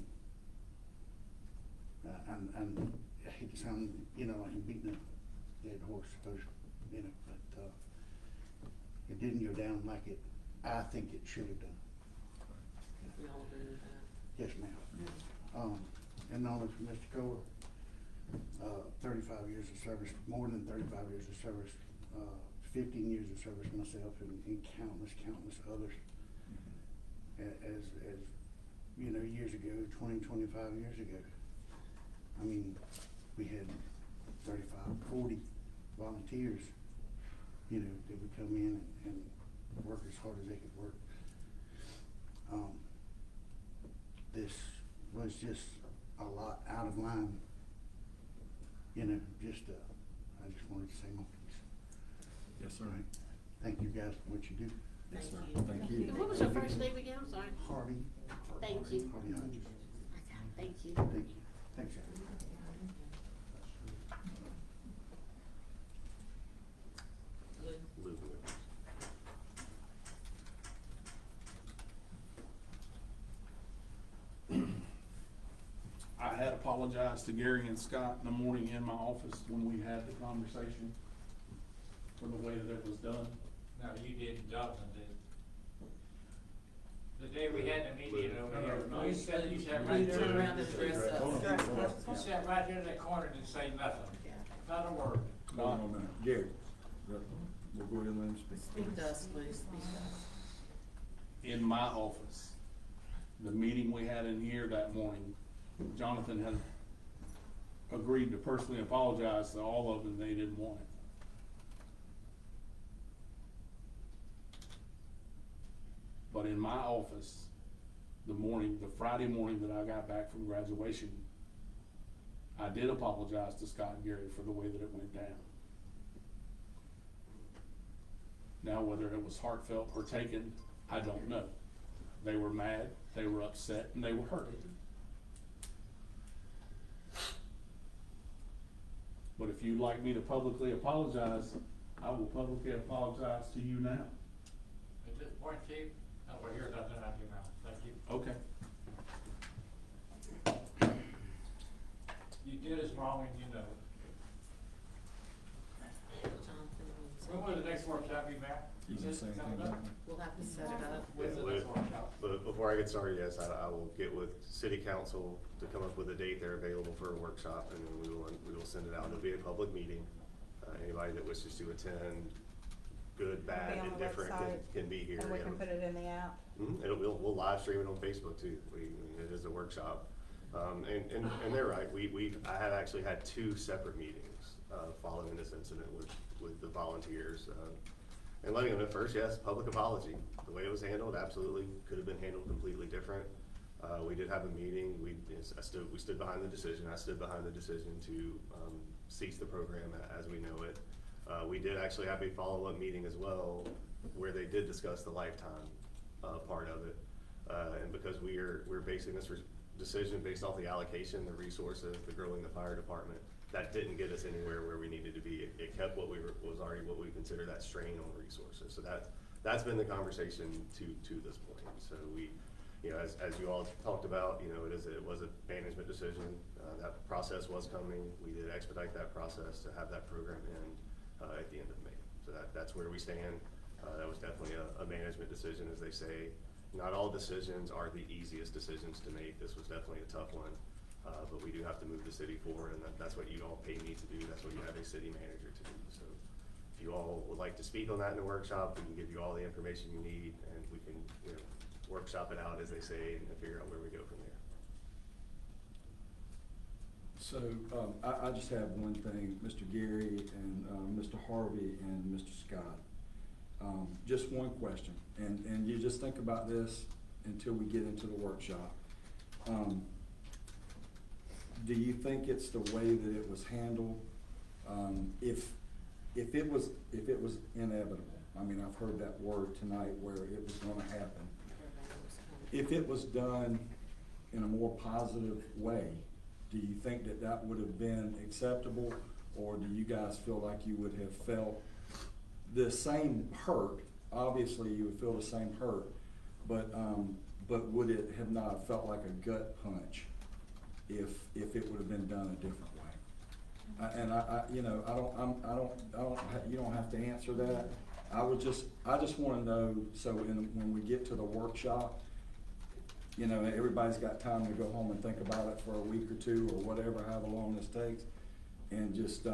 and I hate to sound, like you're beating a dead horse, but it didn't go down like I think it should have done. We all agree with that. Yes, ma'am. And knowledge from Mr. Kohler, 35 years of service, more than 35 years of service, 15 years of service myself and countless others. As you know, years ago, 20, 25 years ago, I mean, we had 35, 40 volunteers, you know, that would come in and work as hard as they could work. This was just a lot out of line, you know, I just wanted to say my piece. Yes, sir. Right. Thank you guys for what you do. Yes, sir. Thank Thank you. you. And what was your first name again? I'm sorry. Harvey. Thank you. Harvey Hodges. Thank you. Thank you. Thanks, Adam. Lou. I had apologized to Gary and Scott in the morning in my office when we had the conversation for the way that it was done. No, you didn't, Jonathan did. The day we had the meeting over here, you sat right there. Turn around and dress up. You sat right there in that corner and didn't say nothing, not a word. Hold on a minute. Gary, we'll go ahead and let him speak. Speak to us, please. Speak to us. In my office, the meeting we had in here that morning, Jonathan had agreed to personally apologize to all of them, they didn't want it. But in my office, the Friday morning that I got back from graduation, I did apologize to Scott and Gary for the way that it went down. Now, whether it was heartfelt or taken, I don't know. They were mad, they were upset, and they were hurt. But if you'd like me to publicly apologize, I will publicly apologize to you now. At this point, Chief, I will hear nothing out of your mouth, thank you. Okay. You did us wrong and you know it. When will the next workshop be, Matt? You can say anything, Jonathan? We'll have to set it up. When's the next workshop? But before I get started, yes, I will get with city council to come up with a date they're available for a workshop, and then we will send it out. It'll be a public meeting. Anybody that wishes to attend, good, bad, Be on the indifferent, website, can be here. And we can put it in the app. We'll live stream it on Facebook too. It is a workshop. And they're right, I have actually had 2 separate meetings, following this incident with the volunteers. And letting them know first, yes, public apology. The way it was handled, absolutely, could have been handled completely different. We did have a meeting, we stood behind the decision, I stood behind the decision to, cease the program as we know it. We did actually have a follow-up meeting as well, where they did discuss the lifetime, part of it. And because we're basing this decision based off the allocation, the resources, the growing the fire department, that didn't get us anywhere where we needed to be. It kept what we consider that strain on resources. So that's been the conversation to this point. So we, you know, as you all talked about, you know, it was a management decision. That process was coming. We did expedite that process to have that program end at the end of May. So that's where we stand. That was definitely a management decision, as they say. Not all decisions are the easiest decisions to make. This was definitely a tough one. But we do have to move the city forward, and that's what you all pay me to do. That's what you have a city manager to do. So if you all would like to speak on that in the workshop, we can give you all the information you need, and we can, you know, workshop it out, as they say, and figure out where we go from there. So, I just have one thing, Mr. Gary and, Mr. Harvey and Mr. Scott. Just one question, and you just think about this until we get into the workshop. Do you think it's the way that it was handled? If it was inevitable, I mean, I've heard that word tonight where it was gonna happen. If it was done in a more positive way, do you think that that would have been acceptable? Or do you guys feel like you would have felt the same hurt? Obviously, you would feel the same hurt, but would it have not felt like a gut punch if it would have been done a different way? And you know, you don't have to answer that. I just wanna know, so when we get to the workshop, you know, everybody's got time to go home and think about it for a week or two or whatever, however long this takes. And just,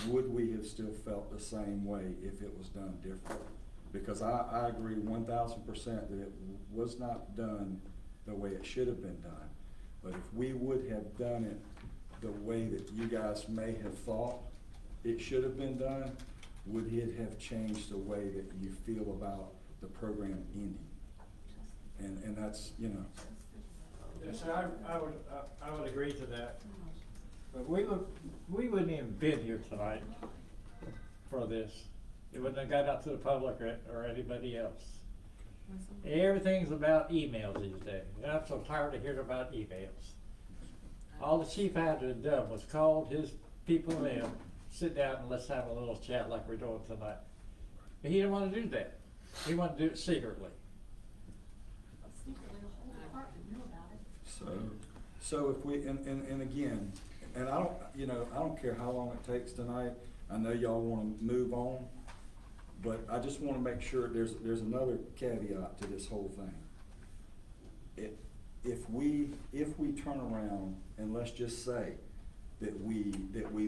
would we have still felt the same way if it was done differently? Because I agree 1,000% that it was not done the way it should have been done. But if we would have done it the way that you guys may have thought it should have been done, would it have changed the way that you feel about the program ending? And that's, you know. Yes, I would agree to that. But we wouldn't even been here tonight for this. It wouldn't have got out to the public or anybody else. Everything's about emails these days, and I'm so tired of hearing about emails. All the chief had to have done was called his people in, sit down and let's have a little chat like we're doing tonight. But he didn't want to do that. He wanted to do it secretly. Secretly, the whole department knew about it. So if we, and again, and I don't care how long it takes tonight. I know y'all wanna move on, but I just wanna make sure there's another caveat to this whole thing. If we turn around and let's just say that we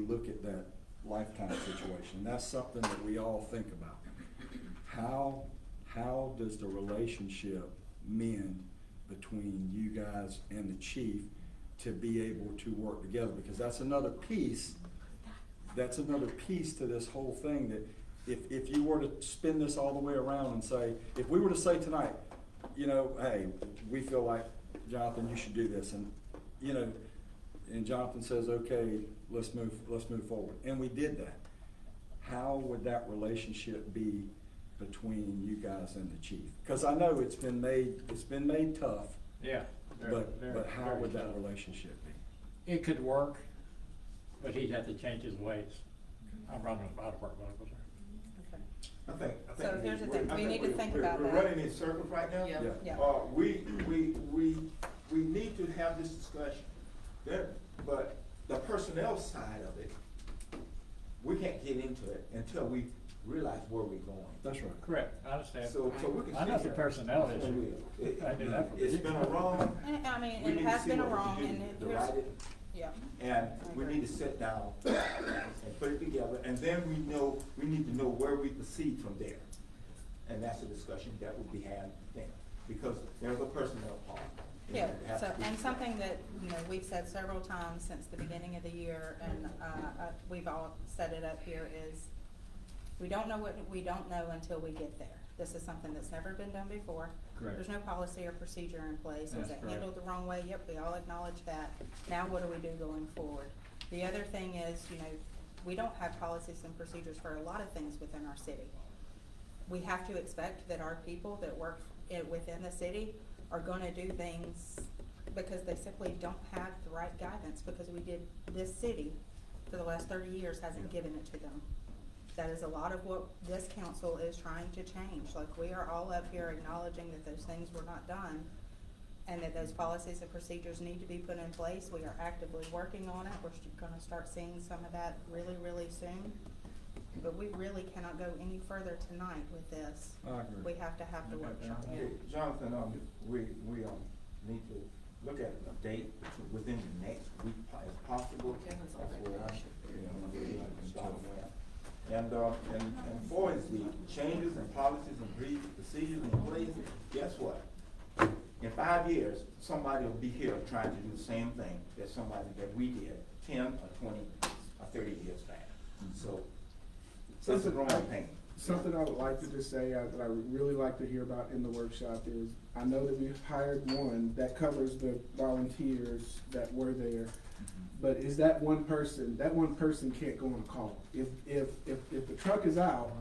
look at that lifetime situation, that's something that we all think about. How does the relationship mend between you guys and the chief to be able to work together? Because that's another piece to this whole thing, that if you were to spin this all the way around and say, if we were to say tonight, you know, hey, we feel like, Jonathan, you should do this, and, you know, and Jonathan says, okay, let's move forward, and we did that, how would that relationship be between you guys and the chief? Because I know it's been made tough. Yeah. But how would that relationship be? It could work, but he'd have to change his ways. I'm running a fire department over there. I think So here's the thing, we need to think about We're that. running in circles right now. Yeah. Yeah. We need to have this discussion. But the personnel side of it, we can't get into it until we realize where we're going. That's right. Correct, I understand. So we can. I know it's a personnel issue. I knew that. It's been a wrong. I mean, We it need to has see been a what we wrong, can do and to here's, right it. yeah. And we need to sit down and put it together, and then we need to know where we proceed from there. And that's a discussion that will be had then, because there's a personnel part. Yeah, It has so, to be- and something that, you know, we've said several times since the beginning of the year, and, we've all set it up here, is we don't know what we don't know until we get there. This is something that's never been done before. Correct. There's no policy or procedure in place. Was That's it correct. handled the wrong way? Yep, we all acknowledge that. Now what do we do going forward? The other thing is, you know, we don't have policies and procedures for a lot of things within our city. We have to expect that our people that work within the city are gonna do things because they simply don't have the right guidance, because this city for the last 30 years hasn't given it to them. That is a lot of what this council is trying to change. Like, we are all up here acknowledging that those things were not done and that those policies and procedures need to be put in place. We are actively working on it. We're gonna start seeing some of that really, really soon. But we really cannot go any further tonight with this. I agree. We have to have the workshop. Okay, Jonathan, we need to look at a date within the next week as possible. That's where I should, start there. And for the changes and policies and procedures in place, guess what? In 5 years, somebody will be here trying to do the same thing that we did 10 or 20 or 30 years back. So it's a growing pain. Something I would like to just say, that I would really like to hear about in the workshop is, I know that we've hired one that covers the volunteers that were there, but is that one person can't go on a call. If the truck is out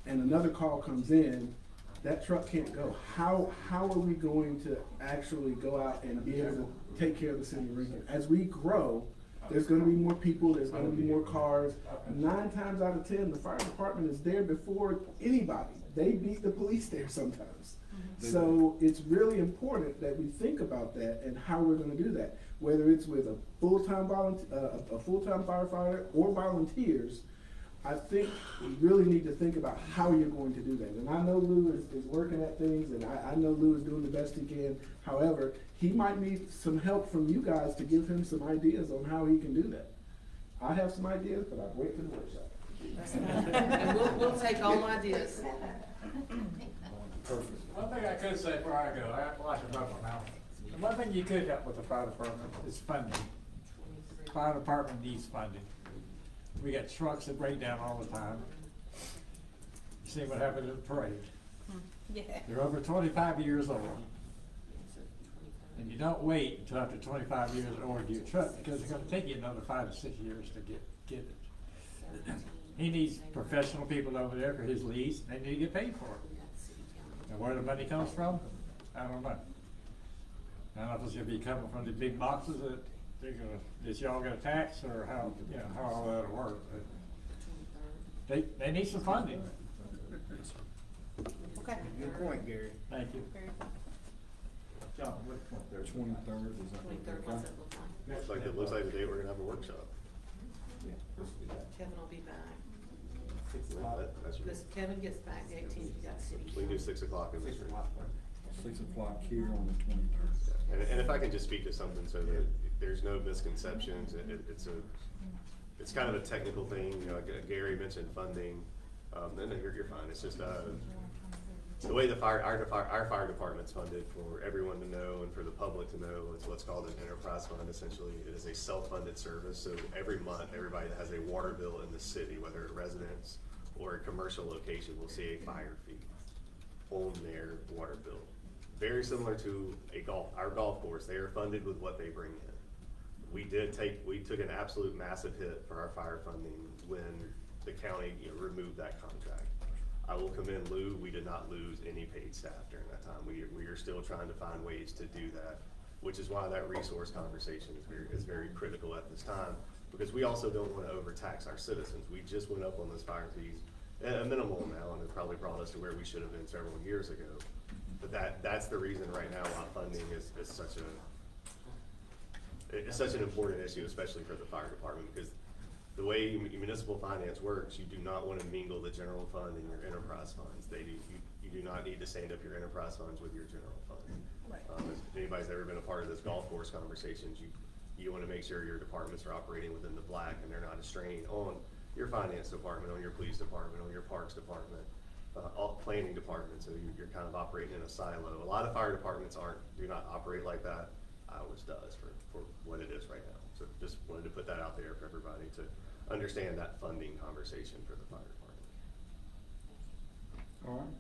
and another call comes in, that truck can't go. How are we going to actually go out and be able to take care of the city of Ringgold? As we grow, there's gonna be more people, there's gonna be more cars. 9 times out of 10, the fire department is there before anybody. They beat the police there sometimes. So it's really important that we think about that and how we're gonna do that. Whether it's with a full-time firefighter or volunteers, I think we really need to think about how you're going to do that. And I know Lou is working at things, and I know Lou is doing the best he can. However, he might need some help from you guys to give him some ideas on how he can do that. I have some ideas, but I'll wait for the workshop. And we'll take all ideas. Perfect. One thing I could say before I go, I like to rub my mouth. One thing you could help with the fire department is funding. Fire department needs funding. We got trucks that break down all the time. You see what happened at the parade. Yeah. They're over 25 years old. And you don't wait until after 25 years to order your truck, because it's gonna take you another 5 to 6 years to get it. He needs professional people over there for his lease, and they need to get paid for it. And where the money comes from, I don't know. I don't know if it's gonna be coming from the big boxes that y'all gonna tax, or how, you know, how all that'll work, but they need some funding. Okay. Good point, Gary. Thank you. Very good. John, what point there? 23rd, is that 23rd, okay? what's it look like? Looks like the day we're gonna have a workshop. Yeah, let's do that. Kevin will be back. 6 o'clock. This, Kevin gets back the 18th, you got city. We can do 6 o'clock in this 6 room. o'clock. 6 o'clock here on the 23rd. And if I can just speak to something so that there's no misconceptions, it's kind of a technical thing, you know, Gary mentioned funding, no, you're fine, it's just, the way our fire department's funded, for everyone to know and for the public to know, it's what's called an enterprise fund. Essentially, it is a self-funded service, so every month, everybody that has a water bill in the city, whether a residence or a commercial location, will see a fire fee on their water bill. Very similar to our golf course, they are funded with what they bring in. We took an absolute massive hit for our fire funding when the county, removed that contract. I will commend Lou, we did not lose any paid staff during that time. We are still trying to find ways to do that, which is why that resource conversation is very critical at this time, because we also don't want to overtax our citizens. We just went up on those fire fees at a minimal amount, and it probably brought us to where we should have been several years ago. But that's the reason right now why funding is such an important issue, especially for the fire department, because the way municipal finance works, you do not want to mingle the general fund and your enterprise funds. You do not need to stand up your enterprise funds with your general fund. Right. If anybody's ever been a part of this golf course conversations, you want to make sure your departments are operating within the black and they're not a strain on your finance department, on your police department, on your parks department, all planning department. So you're kind of operating in a silo. A lot of fire departments do not operate like that. Ours does for what it is right now. So just wanted to put that out there for everybody to understand that funding conversation for the fire department. All right.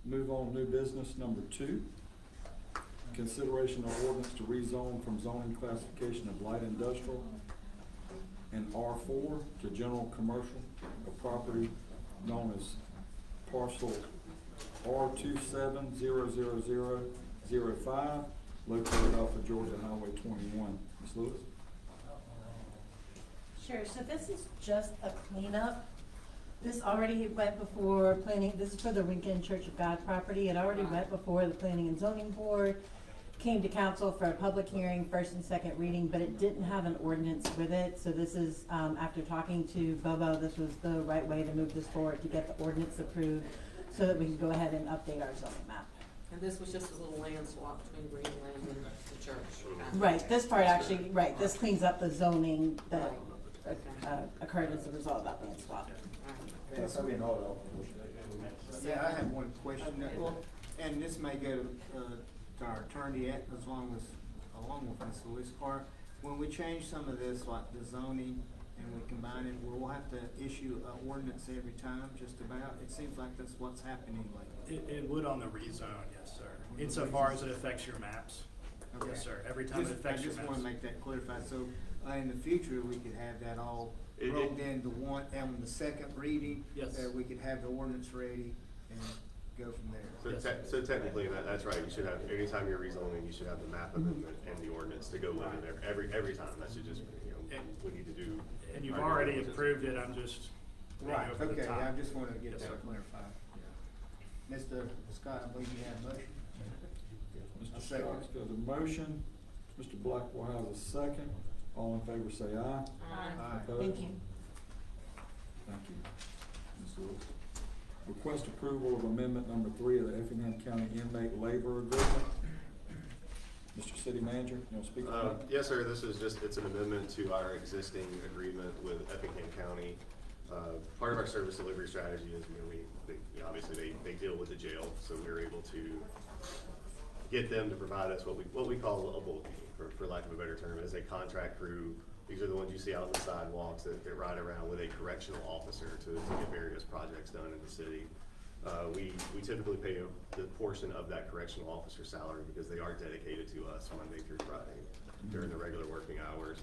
Move on to new business number 2. Consideration of ordinance to rezone from zoning classification of light industrial and R4 to general commercial, a property known as parcel R2700005, located off of Georgia Highway 21. Ms. Lewis? Sure, so this is just a cleanup. This already went before planning, this is for the Lincoln Church of God property. It already went before the Planning and Zoning Board, came to council for a public hearing, first and second reading, but it didn't have an ordinance with it. So this is, after talking to Bobo, this was the right way to move this forward, to get the ordinance approved so that we can go ahead and update our zoning map. And this was just a little land swap between Greenland and the church. Right, this part actually, right, this cleans up the zoning that occurred as a result of that land swap. That's gonna be an order. Yeah, I have one question, and this may go to our attorney along with Ms. Lewis Clark. When we change some of this, like the zoning, and we combine it, we'll have to issue an ordinance every time, just about. It seems like that's what's happening lately. It would on the rezone, yes, sir. Insofar as it affects your maps. Okay. Yes, sir. Every time it affects your I just maps. wanna make that clarified, so, in the future, we could have that all rolled into one, and the second reading. Yes. We could have the ordinance ready and go from there. So technically, that's right. You should have, anytime you're rezoning, you should have the map amendment and the ordinance to go with it every time. That should just, we need to do. And you've already approved it, I'm just. Right, over the okay, top. I just wanted to get Yes, that sir. clarified. Mr. Scott, I believe you have a motion? Mr. Scott's got a motion. Mr. Blackwell has a second. All in favor say aye. Aye. Aye. Opposed? Thank you. Thank you, Ms. Lewis. Request approval of amendment number 3 of the Effingham County inmate labor agreement. Mr. City Manager, you want to speak to that? Yes, sir, this is just, it's an amendment to our existing agreement with Effingham County. Part of our service delivery strategy is, obviously they deal with the jail, so we're able to get them to provide us what we call a bulky, for lack of a better term. As a contract crew, these are the ones you see out on the sidewalks that ride around with a correctional officer to get various projects done in the city. We typically pay the portion of that correctional officer salary because they are dedicated to us Monday through Friday during the regular working hours.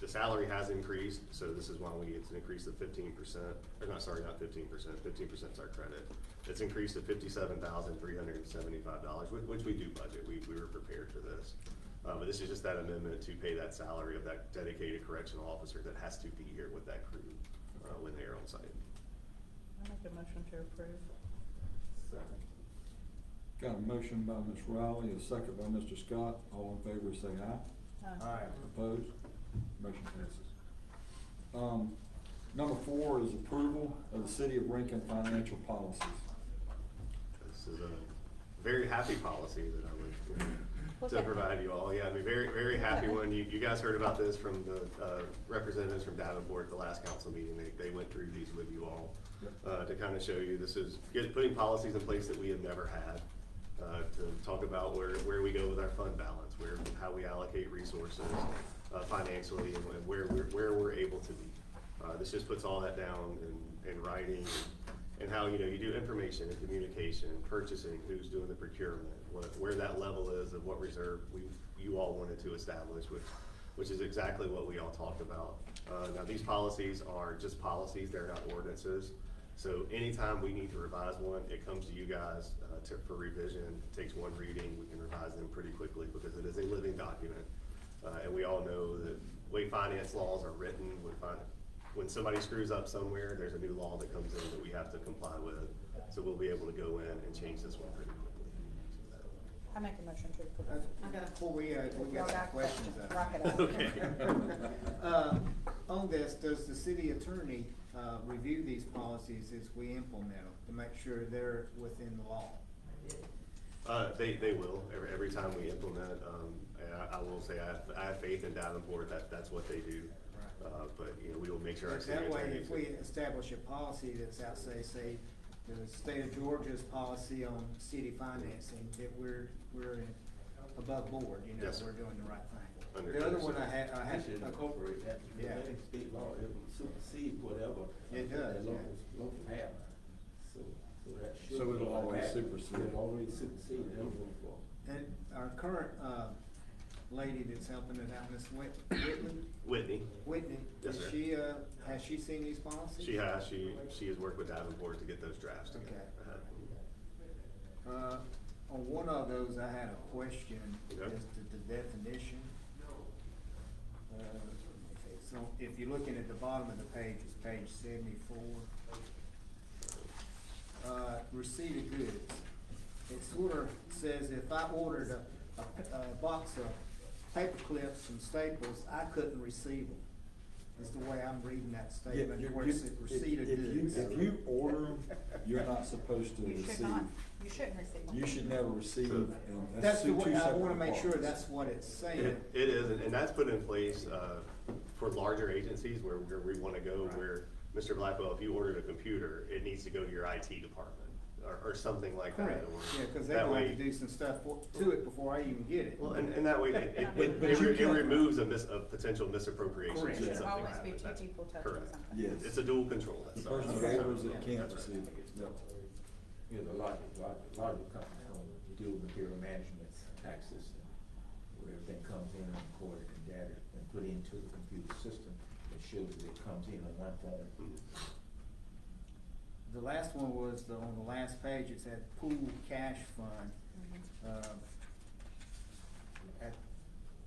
The salary has increased, so this is why it's an increase of 15%, or not 15%, 15% is our credit. It's increased to $57,375, which we do budget. We were prepared for this. But this is just that amendment to pay that salary of that dedicated correctional officer that has to be here with that crew when they are on site. I make a motion to approve. Got a motion by Ms. Riley, a second by Mr. Scott. All in favor say aye. Aye. Opposed? Motion passes. Number 4 is approval of the City of Rankin financial policies. This is a very happy policy that I would to provide you all. Yeah, I mean, very, very happy one. You guys heard about this from the representatives from Davenport at the last council meeting. They went through these with you all to kind of show you this is putting policies in place that we have never had. To talk about where we go with our fund balance, how we allocate resources financially, and where we're able to be. This just puts all that down in writing, and how you do information and communication, purchasing, who's doing the procurement, where that level is of what reserve you all wanted to establish, which is exactly what we all talked about. Now these policies are just policies; they're not ordinances. So anytime we need to revise one, it comes to you guys for revision. It takes one reading. We can revise them pretty quickly because it is a living document. And we all know that the way finance laws are written, when somebody screws up somewhere, there's a new law that comes in that we have to comply with. So we'll be able to go in and change this one pretty quickly. I make a motion to approve. Before we got some questions. Rock it out. Okay. On this, does the city attorney review these policies as we implement them to make sure they're within the law? They will every time we implement. And I will say I have faith in Davenport that's what they do. But we will make sure our city That way, attorney. if we establish a policy that's out, say the state of Georgia's policy on city financing, that we're above board, Yes, we're doing the right thing. Under- The other one I had should incorporate that. Yeah. I think state law, it would supersede whatever. It does, that yeah. local have. So that should. So it'll always automatic. supersede. It'll always supersede it. For. And our current lady that's helping it out, Miss Whitney, Whitney. Yes, is sir. has she seen these policies? She has. She has worked with Davenport to get those drafts together. Okay. On one of those, I had a question Okay. as to the definition. So if you're looking at the bottom of the page, it's page 74. Receipt of goods. It sort of says if I ordered a box of paper clips and staples, I couldn't receive them. Is the way I'm reading that statement, where it's a receipt of goods. If you order them, you're not supposed to You should receive. not, you shouldn't receive them. You should never receive, and That's the two way, I separate wanna make sure departments. that's what it's saying. It is, and that's put in place for larger agencies where we want to go. Where Mr. Blackwell, if you ordered a computer, it needs to go to your IT department or something like that. Correct, or yeah, cause they that gonna way- have to do some stuff to it before I even get it. Well, and that way, it you can't- removes a potential misappropriation. Correct. should There should something always be happen. two That's people touching correct. something. Yes. It's a dual control. The person that orders it can't That's receive right. it. Yep. A lot of companies don't deal with material management tax system, where everything comes in and recorded and data and put into the computer system that shows that it comes in on one form. The last one was on the last page, it said pool cash fund.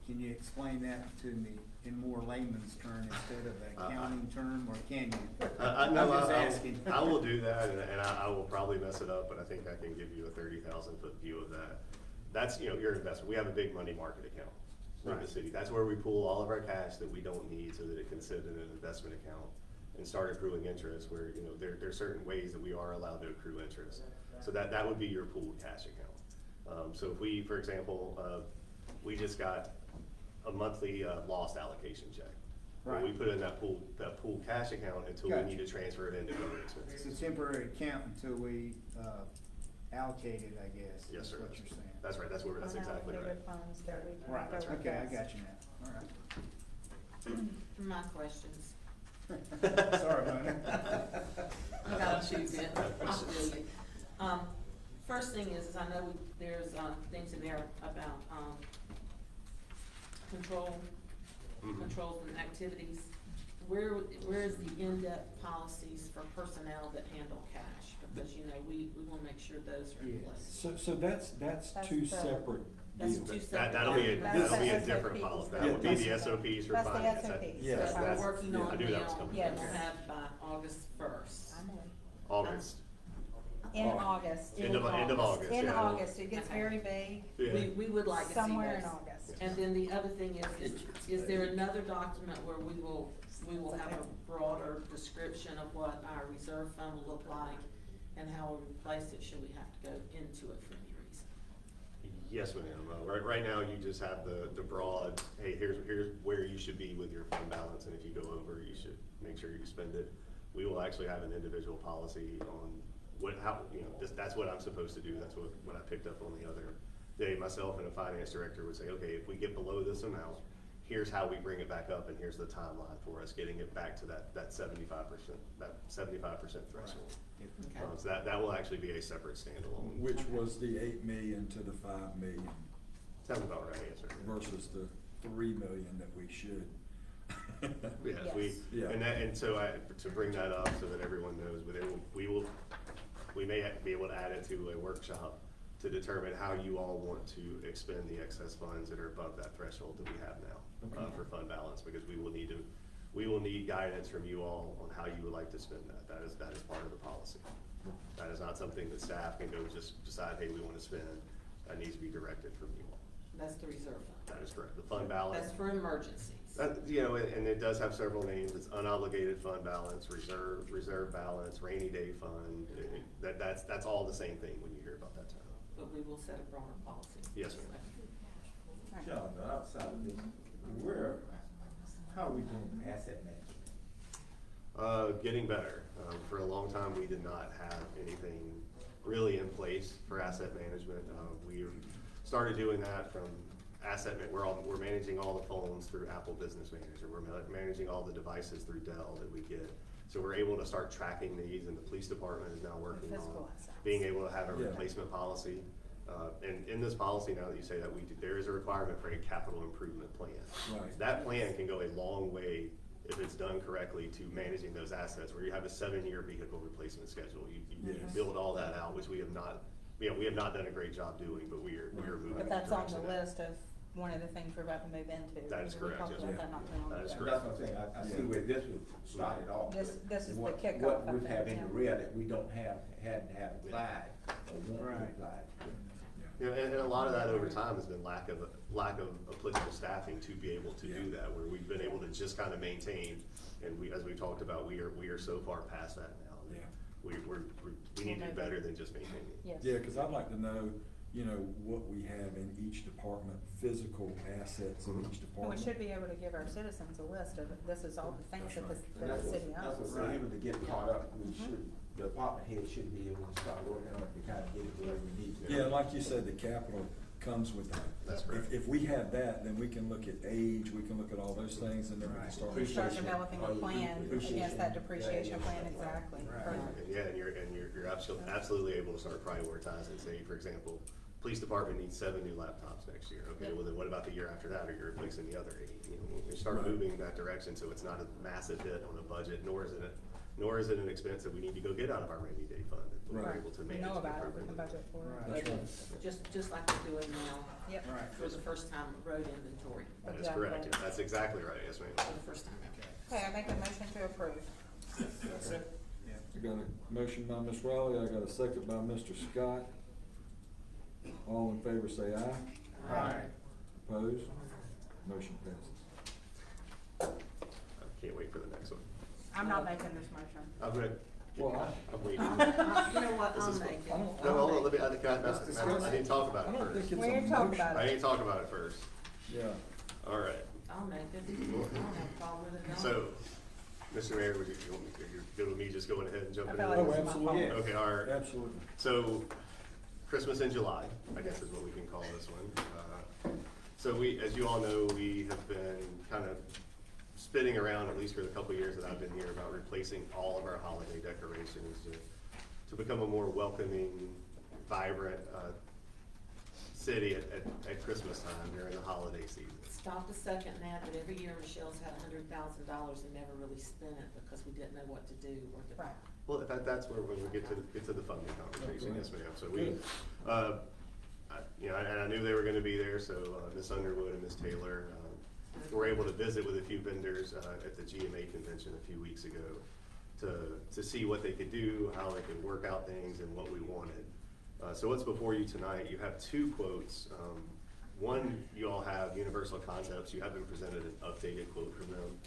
Can you explain that to me in more layman's term instead of an accounting term, or can you? I'm just asking. I will do that, and I will probably mess it up, but I think I can give you a 30,000-foot view of that. That's, your investment. We have a big money market account with the Right. city. That's where we pool all of our cash that we don't need so that it can sit in an investment account. and start accruing interest where, you know, there are certain ways that we are allowed to accrue interest. So that would be your pooled cash account. So if we, for example, we just got a monthly lost allocation check. Well, we put in that pool cash account until we Gotcha. need to transfer it into other expenses. It's a temporary account until we, allocate it, I guess. Yes, is sir. what you're saying. That's right, that's exactly right. Unallocated funds that we can Right, go okay, I invest. got you now, all right. My questions. Sorry, Bunny. I got you, Ben. Absolutely. First thing is I know there's, things in there about, controls and activities. Where is the in-depth policies for personnel that handle cash? Because, you know, we wanna make sure those are in place. So that's two the- separate That's deals. two separate. That'll be That's the a different SOPs. policy. That would be the SOPs for That's the finance. SOPs. Yeah. That's- That we're working yeah, on I knew that was now, coming. and Yes. we'll have by August first. August. In August. End of August, In yeah. August, it gets Okay. very vague. Yeah. We would like to see Somewhere in those. August. And then the other thing is there another document where we will have a broader description of what our reserve fund will look like and how we replace it, should we have to go into it for any reason? Yes, ma'am. Right now, you just have the broad, hey, here's where you should be with your fund balance, and if you go over, you should make sure you spend it. We will actually have an individual policy on that's what I'm supposed to do. That's what I picked up on the other day. Myself and a finance director would say, okay, if we get below this amount, here's how we bring it back up, and here's the timeline for us getting it back to that 75%, threshold. Okay. So that will actually be a separate standalone. Which was the 8 million to the 5 million Sounds about right, yes, sir. versus the 3 million that we should. Yes, Yeah. and so to bring that up so that everyone knows, but we may be able to add it to a workshop to determine how you all want to expend the excess funds that are above that threshold that we have now, for fund balance, because we will need guidance from you all on how you would like to spend that. That is part of the policy. That is not something that staff can go just decide, hey, we want to spend. That needs to be directed from you all. That's the reserve fund. That is correct. The fund balance. That's for emergencies. And it does have several names. It's unobligated fund balance, reserve balance, rainy day fund. That's all the same thing when you hear about that term. But we will set a broader policy. Yes, ma'am. John, outside of this, how are we doing asset management? Getting better. For a long time, we did not have anything really in place for asset management. We started doing that from we're managing all the phones through Apple Business Manager. We're managing all the devices through Dell that we get. So we're able to start tracking these, and the police department is now working on Physical assets. being able to have a Yeah. replacement policy. And in this policy, now that you say that, there is a requirement for a capital improvement plan. Right. That plan can go a long way if it's done correctly to managing those assets, where you have a 7-year vehicle replacement schedule. You Yes. build all that out, which we have not done a great job doing, but we are moving. But in that's on the direction now. list of one of the things we're about to move into. That is correct, We talked yes, about ma'am. that not too long That is ago. That's what I'm saying, I see where this was started off. This is the What- kickoff, What I we think, have in yeah. the rear that we hadn't applied, or won't Right. apply. And a lot of that over time has been lack of applicable staffing to be able to do that, where we've been able to just kind of maintain, and as we talked about, we are so far past that now. Yeah. We need to do better than just maintaining. Yes. Yeah, cause I'd like to know, what we have in each department, physical assets in each And we department. should be able to give our citizens a list of, this is all the things that That's the That's city what I'm owns. saying, even to get caught up, we should, the department head should be able to start working on it to kind of get it where we need to. Yeah, like you said, the capital comes with that. That's correct. If we have that, then we can look at age, we can look at all those things, and then we can Right. start. We start Appreciation. developing a plan against that depreciation Yeah, plan, exactly. Right. And you're absolutely able to start prioritizing, say, for example, police department needs 7 new laptops next year. Okay, well then what about the year after that? Are you replacing the other 8? We start Right. moving in that direction, so it's not a massive hit on the budget, nor is it an expense that we need to go get out of our rainy day fund. If we're Right. able to We manage know it about it, we can appropriately. budget for it. Right. That's right. Just like we're doing now. Yep. Right. For the first time, road inventory, That is correct. Exactly. That's exactly right. Yes, ma'am. for the first time ever. Okay, I make a motion to approve. I got a motion by Ms. Riley, I got a second by Mr. Scott. All in favor say aye. Aye. Opposed? Motion passes. I can't wait for the next one. I'm not making this motion. I'm gonna, Well, I'm waiting. You know what, This I'll is- make it. I don't- No, hold on, let me, Let's discuss I it. didn't talk about I it don't think first. it's We a didn't talk motion. about I didn't talk about it first. Yeah. All right. I'll make it. I don't have a problem with it. at all. So, Mr. Mayor, would you want me, you're good with me just going ahead and jumping in? I feel like Oh, this is my absolutely. fault. Okay, all right. Absolutely. So, Christmas in July, I guess is what we can call this one. So we, as you all know, we have been kind of spinning around, at least for the couple of years that I've been here, about replacing all of our holiday decorations to become a more welcoming, vibrant, city at Christmas time during the holiday season. Stop a second, Nat, that every year Michelle's had $100,000 and never really spent it because we didn't know what to do or to. Right. Well, that's where we get to the funding conversation, yes, ma'am. So we, Good. you know, and I knew they were gonna be there, so Ms. Underwood and Ms. Taylor were able to visit with a few vendors at the GMA convention a few weeks ago to see what they could do, how they could work out things, and what we wanted. So what's before you tonight, you have two quotes. One, you all have Universal Concepts. You have been presented an updated quote from them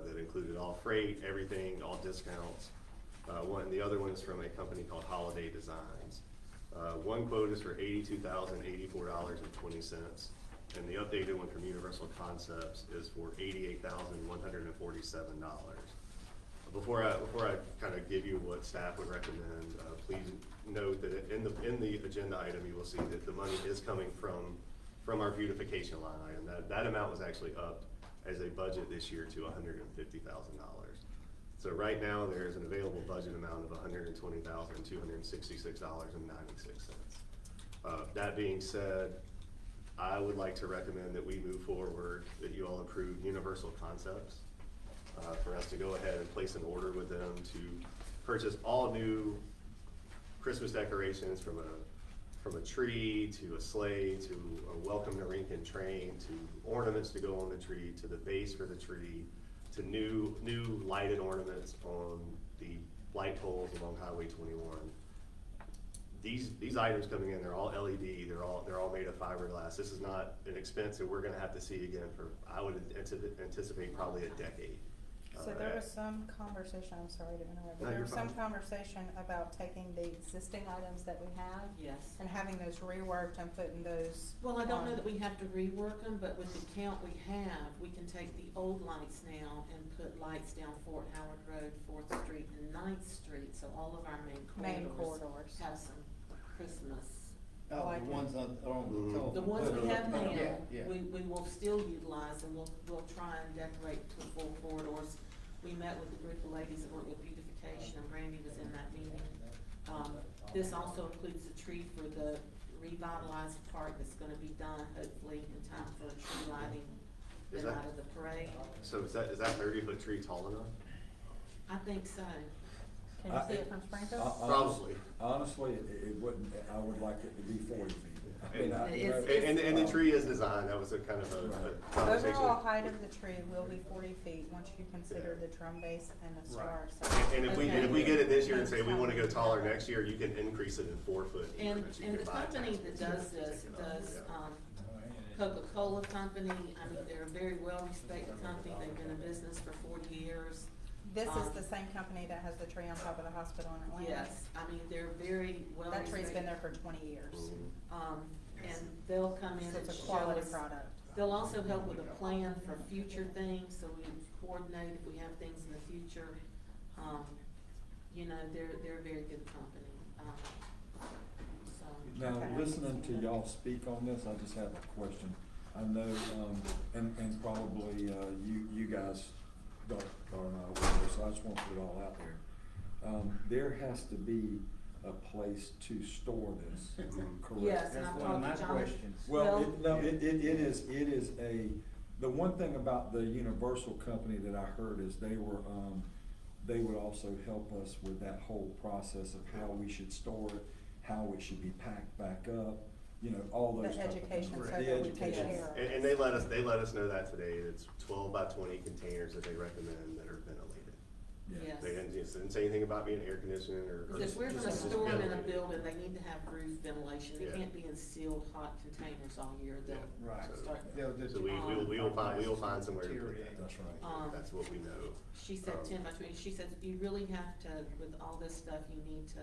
that included all freight, everything, all discounts. The other one is from a company called Holiday Designs. One quote is for $82,084.20, and the updated one from Universal Concepts is for $88,147. Before I kind of give you what staff would recommend, please note that in the agenda item, you will see that the money is coming from our beautification line item. That amount was actually upped as a budget this year to $150,000. So right now, there is an available budget amount of $120,266.96. That being said, I would like to recommend that we move forward, that you all approve Universal Concepts, for us to go ahead and place an order with them to purchase all new Christmas decorations from a tree to a sleigh to a welcome to Rincon train to ornaments to go on the tree to the base for the tree to new lighted ornaments on the light poles along Highway 21. These items coming in, they're all LED, they're all made of fiberglass. This is not an expense that we're gonna have to see again for, I would anticipate probably a decade. So there was some conversation, I'm sorry to interrupt, No, but there you're was some fine. conversation about taking the existing items that we have Yes. and having those reworked and putting those. Well, I don't know on. that we have to rework them, but with the count we have, we can take the old lights now and put lights down Fort Howard Road, 4th Street, and 9th Street, so all of our main corridors have some Christmas. Oh, Like the ones on the The ones we have now, Yeah, yeah. we will still utilize, and we'll try and decorate to full corridors. We met with a group of ladies that work with beautification, and Brandy was in that meeting. This also includes the tree for the revitalized park that's gonna be done hopefully in time for tree lighting Is the that- night of the parade. So is that 30-foot tree tall enough? I think so. Can you see it from Springfield? Probably. Honestly, it wouldn't, I would like it to be 40 feet. I mean, And the tree is designed, that was a kind of a The conversation. overall height of the tree will be 40 feet, once you consider the drum base and the stars. So- And if we get it this year and say we wanna go taller next year, you can increase it in 4-foot And, increments. You and can the buy company tax. that does this, Coca-Cola Company, I mean, they're a very well-respected company, they've been in business for 40 years. This is the same company that has the tree on top of the hospital in Atlanta? Yes, I mean, they're very well That respected. tree's been there for 20 years. And they'll come in So and it's a show quality us. product. They'll also help with a plan for future things, so we coordinate if we have things in the future. You know, they're a very good company, so. Now, Okay. listening to y'all speak on this, I just have a question. I know, and probably, you guys are not aware of this, so I just want to put it all out there. There has to be a place to store this, correct? Yes, and That's I've one of my talked to John. questions. Well, it is the one thing about the Universal company that I heard is they would also help us with that whole process of how we should store it, how it should be packed back up, you know, all those The type of things. education, so The that we take education. care of. And they let us know that today, it's 12 by 20 containers that they recommend that are ventilated. Yes. They didn't say anything about being air conditioning or. Because we're gonna just store them in a ventilated. building, they need to have roof ventilation, they Yeah. can't be in sealed hot containers all year, they'll Right. start. So we will find somewhere to put that. That's right. That's what we know. She said 10 by 20, she said, you really have to, with all this stuff, you need to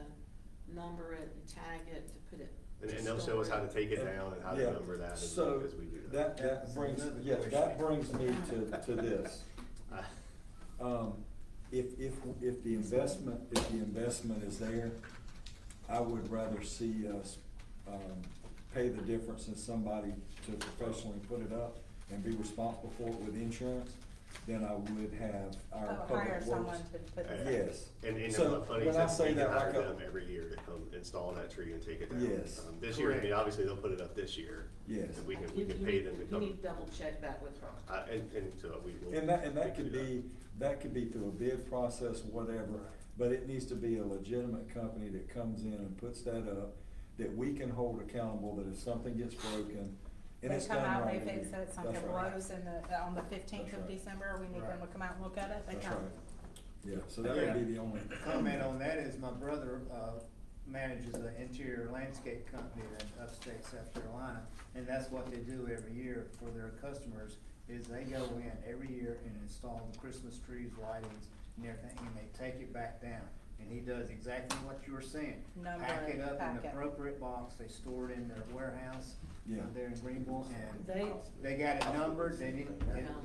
number it and tag it to put it. And they'll show us how to take it down and how to Yeah. number that So, as we do that. that brings, that brings me to this. If the investment is there, I would rather see us, pay the difference in somebody to professionally put it up and be responsible for it with insurance than I would have our Oh, public hire works. someone to put the. Yes. And So, funny, when I since say we that, can hire like them every year to come install that tree and take it down. Yes. This year, I mean, obviously, they'll put it up this year. Yes. And we can You pay them to You come. need to double check that with her. And so we will. And that we could can do be through a bid process, whatever, but it needs to be a legitimate company that comes in and puts that up, that we can hold accountable, that if something gets broken, and They it's come done out, right. they fix it, something That's right. blows on the 15th That's of right. December, we need them to come out and look at it, they That's come. right. Yeah, so that would be the only. Comment on that is my brother, manages an interior landscape company in upstate South Carolina, and that's what they do every year for their customers, is they go in every year and install the Christmas trees, lightings, and everything, and they take it back down. And he does exactly what you were saying. Number Pack it, it up in pack an it. appropriate box, they store it in their warehouse, Yeah. there in Greenville, and They- they got it numbered, they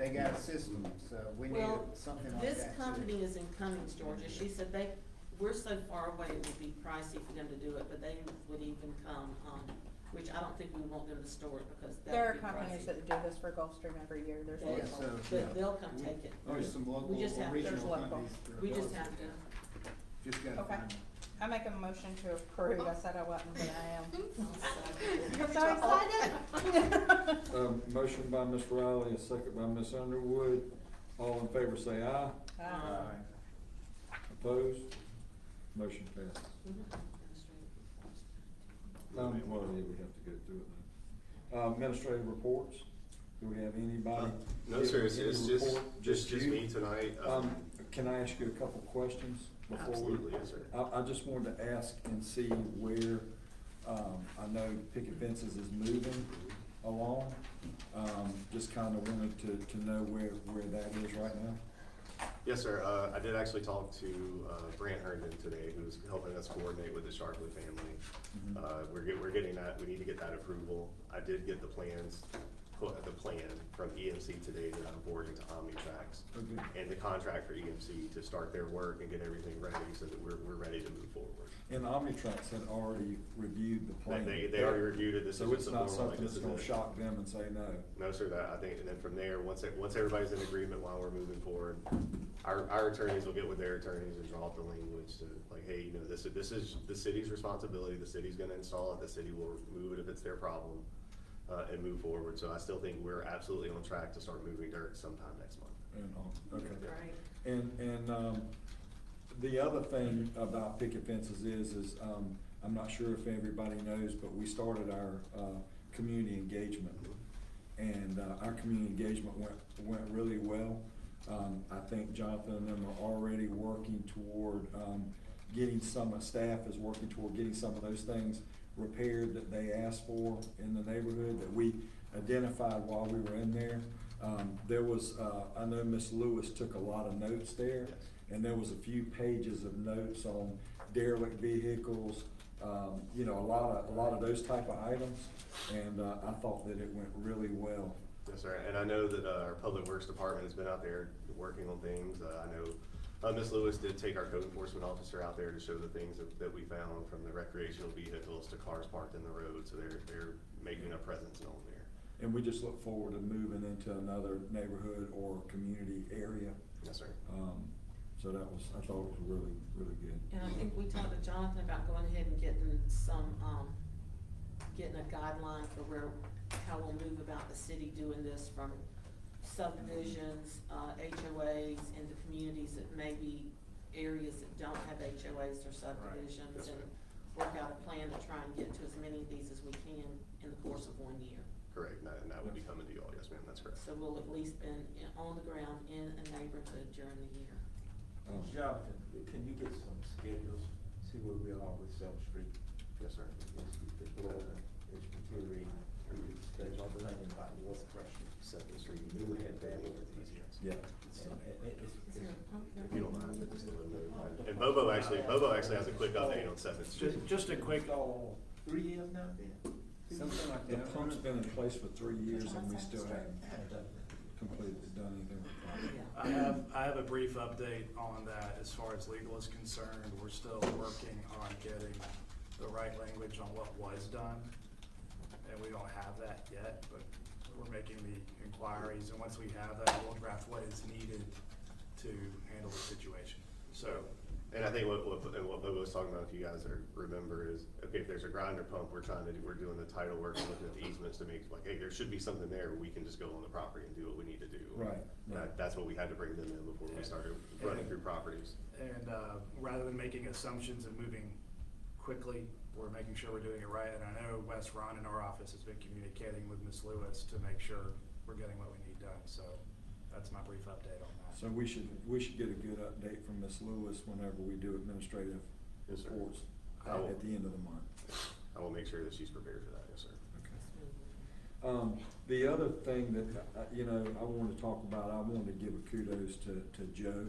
got a system, so we need Well, something like that. this too. company is in Cummings, Georgia, she said we're so far away, it would be pricey for them to do it, but they would even come, which I don't think we want them to store it because that There are would be companies pricey. that do this for Gulfstream every year, there's They- local. So- But they'll come take it. There's some local, We just have, There's regional local. companies. that are we just local. have to. Just gotta Okay. find them. I make a motion to approve, I said I wasn't, but I am. You're You're so excited. Motion by Ms. Riley, a second by Ms. Underwood. All in favor say aye. Aye. Opposed? Motion passes. Well, yeah, we have to go through it now. Administrative reports, do we have anybody? No, sir, it's Any just, report? just you? me tonight. Can I ask you a couple questions before we? Absolutely, yes, sir. I just wanted to ask and see where, I know picket fences is moving along. Just kinda wanted to know where that is right now. Yes, sir. I did actually talk to Brant Herndon today, who's helping us coordinate with the Sharpley family. We're getting that, we need to get that approval. I did get the plan from EMC today that I'm forwarding to Omnitrax. Okay. And the contract for EMC to start their work and get everything ready so that we're ready to move forward. And Omnitrax had already reviewed the plan. They already reviewed it. This So is it's just a not formal, like, something this that's is gonna it. shock them and say no. No, sir, I think, and then from there, once everybody's in agreement while we're moving forward, our attorneys will get with their attorneys and draw up the language to, like, hey, you know, this is the city's responsibility, the city's gonna install it, the city will remove it if it's their problem, and move forward. So I still think we're absolutely on track to start moving dirt sometime next month. Okay. Right. And the other thing about picket fences is, I'm not sure if everybody knows, but we started our, community engagement. And, our community engagement went really well. I think Jonathan and them are already working toward, staff is working toward getting some of those things repaired that they asked for in the neighborhood that we identified while we were in there. There was, I know Miss Lewis took a lot of notes there, and there was a few pages of notes on derelict vehicles, you know, a lot of those type of items, and, I thought that it went really well. Yes, sir, and I know that our Public Works Department has been out there working on things. I know Ms. Lewis did take our code enforcement officer out there to show the things that we found, from the recreational vehicles to cars parked in the road, so they're making a presence known there. And we just look forward to moving into another neighborhood or community area. Yes, sir. So I thought it was really, really good. And I think we talked to Jonathan about going ahead and getting some, getting a guideline for how we'll move about the city doing this from subdivisions, HOAs, into communities that may be areas that don't have HOAs or subdivisions. Yes, And ma'am. work out a plan to try and get to as many of these as we can in the course of 1 year. Correct, and that would be coming to you all, yes, ma'am, that's correct. So we'll at least been on the ground in a neighborhood during the year. Jonathan, can you get some schedules, see where we are with Seventh Street? Yes, sir. It's deteriorating, that's all the thing about what's pressure. Seventh Street, You would have that. Yeah. if you don't mind, just a little bit. And Bobo actually has a quick update on Seventh Street. Just a quick, 3 years now, Ben? Something like The that. pump's been in place for 3 years and we still haven't completely done anything with it. I have a brief update on that as far as legal is concerned. We're still working on getting the right language on what was done. And we don't have that yet, but we're making the inquiries, and once we have that, we'll draft what is needed to handle the situation. So, And I think what Bobo was talking about, if you guys remember, is, okay, if there's a grinder pump, we're doing the title work and looking at the easements to make, like, hey, there should be something there where we can just go on the property and do what we need to do. Right. That's what we had to bring them in before we started running through properties. and rather than making assumptions and moving quickly, we're making sure we're doing it right. And I know Wes Ron in our office has been communicating with Ms. Lewis to make sure we're getting what we need done. So that's my brief update on that. So we should get a good update from Ms. Lewis whenever we do administrative Yes, sir. reports I will. at the end of the month. I will make sure that she's prepared for that, yes, sir. The other thing that, I wanted to talk about, I wanted to give a kudos to Joe.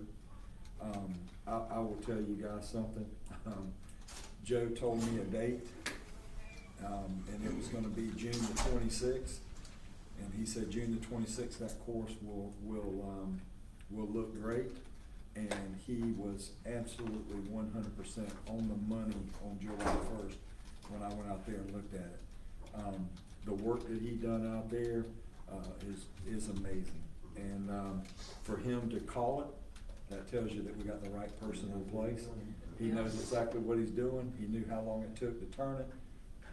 I will tell you guys something. Joe told me a date, and it was gonna be June the 26th. And he said June the 26th, that course will look great. And he was absolutely 100% on the money on July 1st when I went out there and looked at it. The work that he done out there is amazing. And for him to call it, that tells you that we got the right person in place. He knows exactly what he's doing. He knew how long it took to turn it.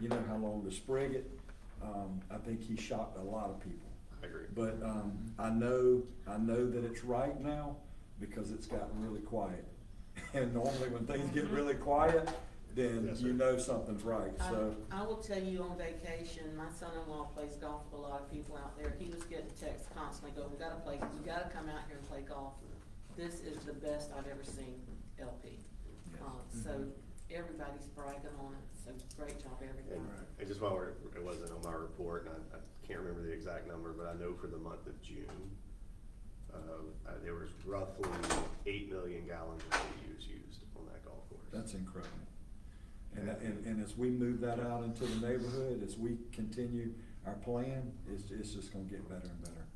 You know how long to sprig it. I think he shocked a lot of people. I agree. But I know that it's right now because it's gotten really quiet. And normally when things get really quiet, then Yes, sir. you know something's right, so. I will tell you on vacation, my son-in-law plays golf with a lot of people out there. He was getting texts constantly, we gotta come out here and play golf. This is the best I've ever seen LP. So everybody's bragging on it, so great job, everybody. And just while it wasn't on my report, and I can't remember the exact number, but I know for the month of June, there was roughly 8 million gallons of reuse used on that golf course. That's incredible. And as we move that out into the neighborhood, as we continue our plan, it's just gonna get better and better.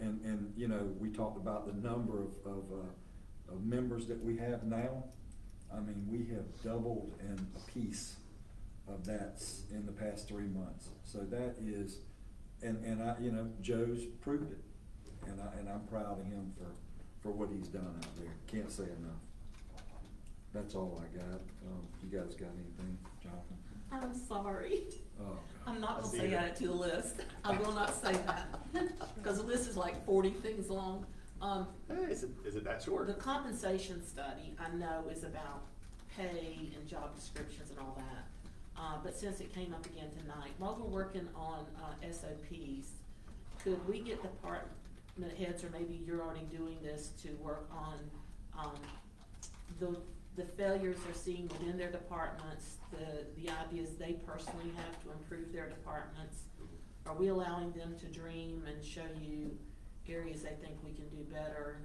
And we talked about the number of members that we have now. I mean, we have doubled in a piece of that in the past 3 months. So that is, Joe's proved it. And I'm proud of him for what he's done out there. Can't say enough. That's all I got. You guys got anything, Jonathan? I'm sorry. Oh, I'm not I gonna see say it. add it to the list. I will not say that, because the list is like 40 things long. Is it that short? The compensation study, I know, is about pay and job descriptions and all that. But since it came up again tonight, while we're working on SOPs, could we get department heads, or maybe you're already doing this, to work on the failures they're seeing within their departments, the ideas they personally have to improve their departments? Are we allowing them to dream and show you areas they think we can do better?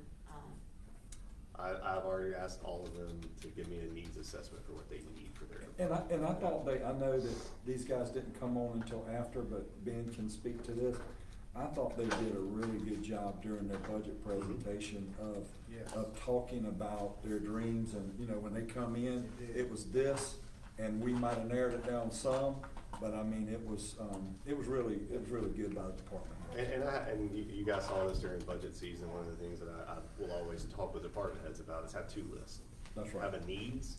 I've already asked all of them to give me a needs assessment for what they need for their department. And I thought I know that these guys didn't come on until after, but Ben can speak to this. I thought they did a really good job during their budget presentation of talking about their dreams, and, when they come in, it was this, and we might have narrowed it down some, but I mean, it was really good by the department. And you guys saw this during budget season. One of the things that I will always talk with department heads about is have 2 lists. That's right. Have a needs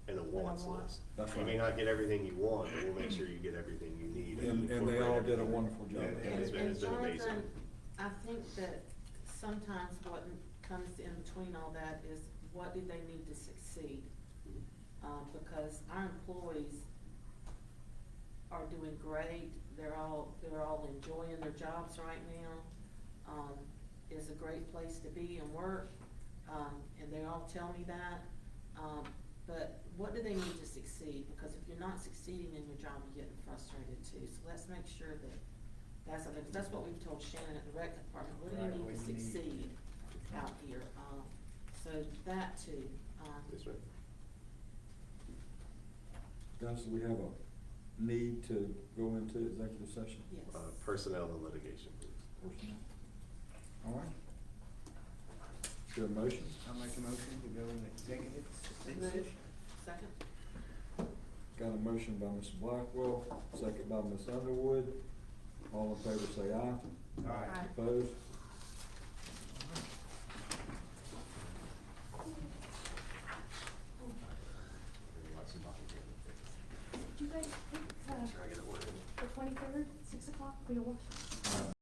and a wants list. That's You may right. not get everything you want, but we'll make sure you get everything you need. And they all did a wonderful job. And it's been amazing. Jonathan, I think that sometimes what comes in between all that is, what do they need to succeed? Because our employees are doing great, they're all enjoying their jobs right now. It's a great place to be and work, and they all tell me that. But what do they need to succeed? Because if you're not succeeding in your job, you're getting frustrated too. So let's make sure that that's something, 'cause that's what we've told Shannon at the rec department. What do Right, you what need to do you need? succeed out here? So that too. Yes, ma'am. Guys, do we have a need to go into executive session? Yes. Personnel and litigation, please. Personnel. All right. Is there a motion? I'll make a motion to go in executive Move. session. Second? Got a motion by Mr. Blackwell, second by Ms. Underwood. All in favor say aye. Aye. Opposed? Did you guys pick, the 23rd, 6 o'clock for your workshop?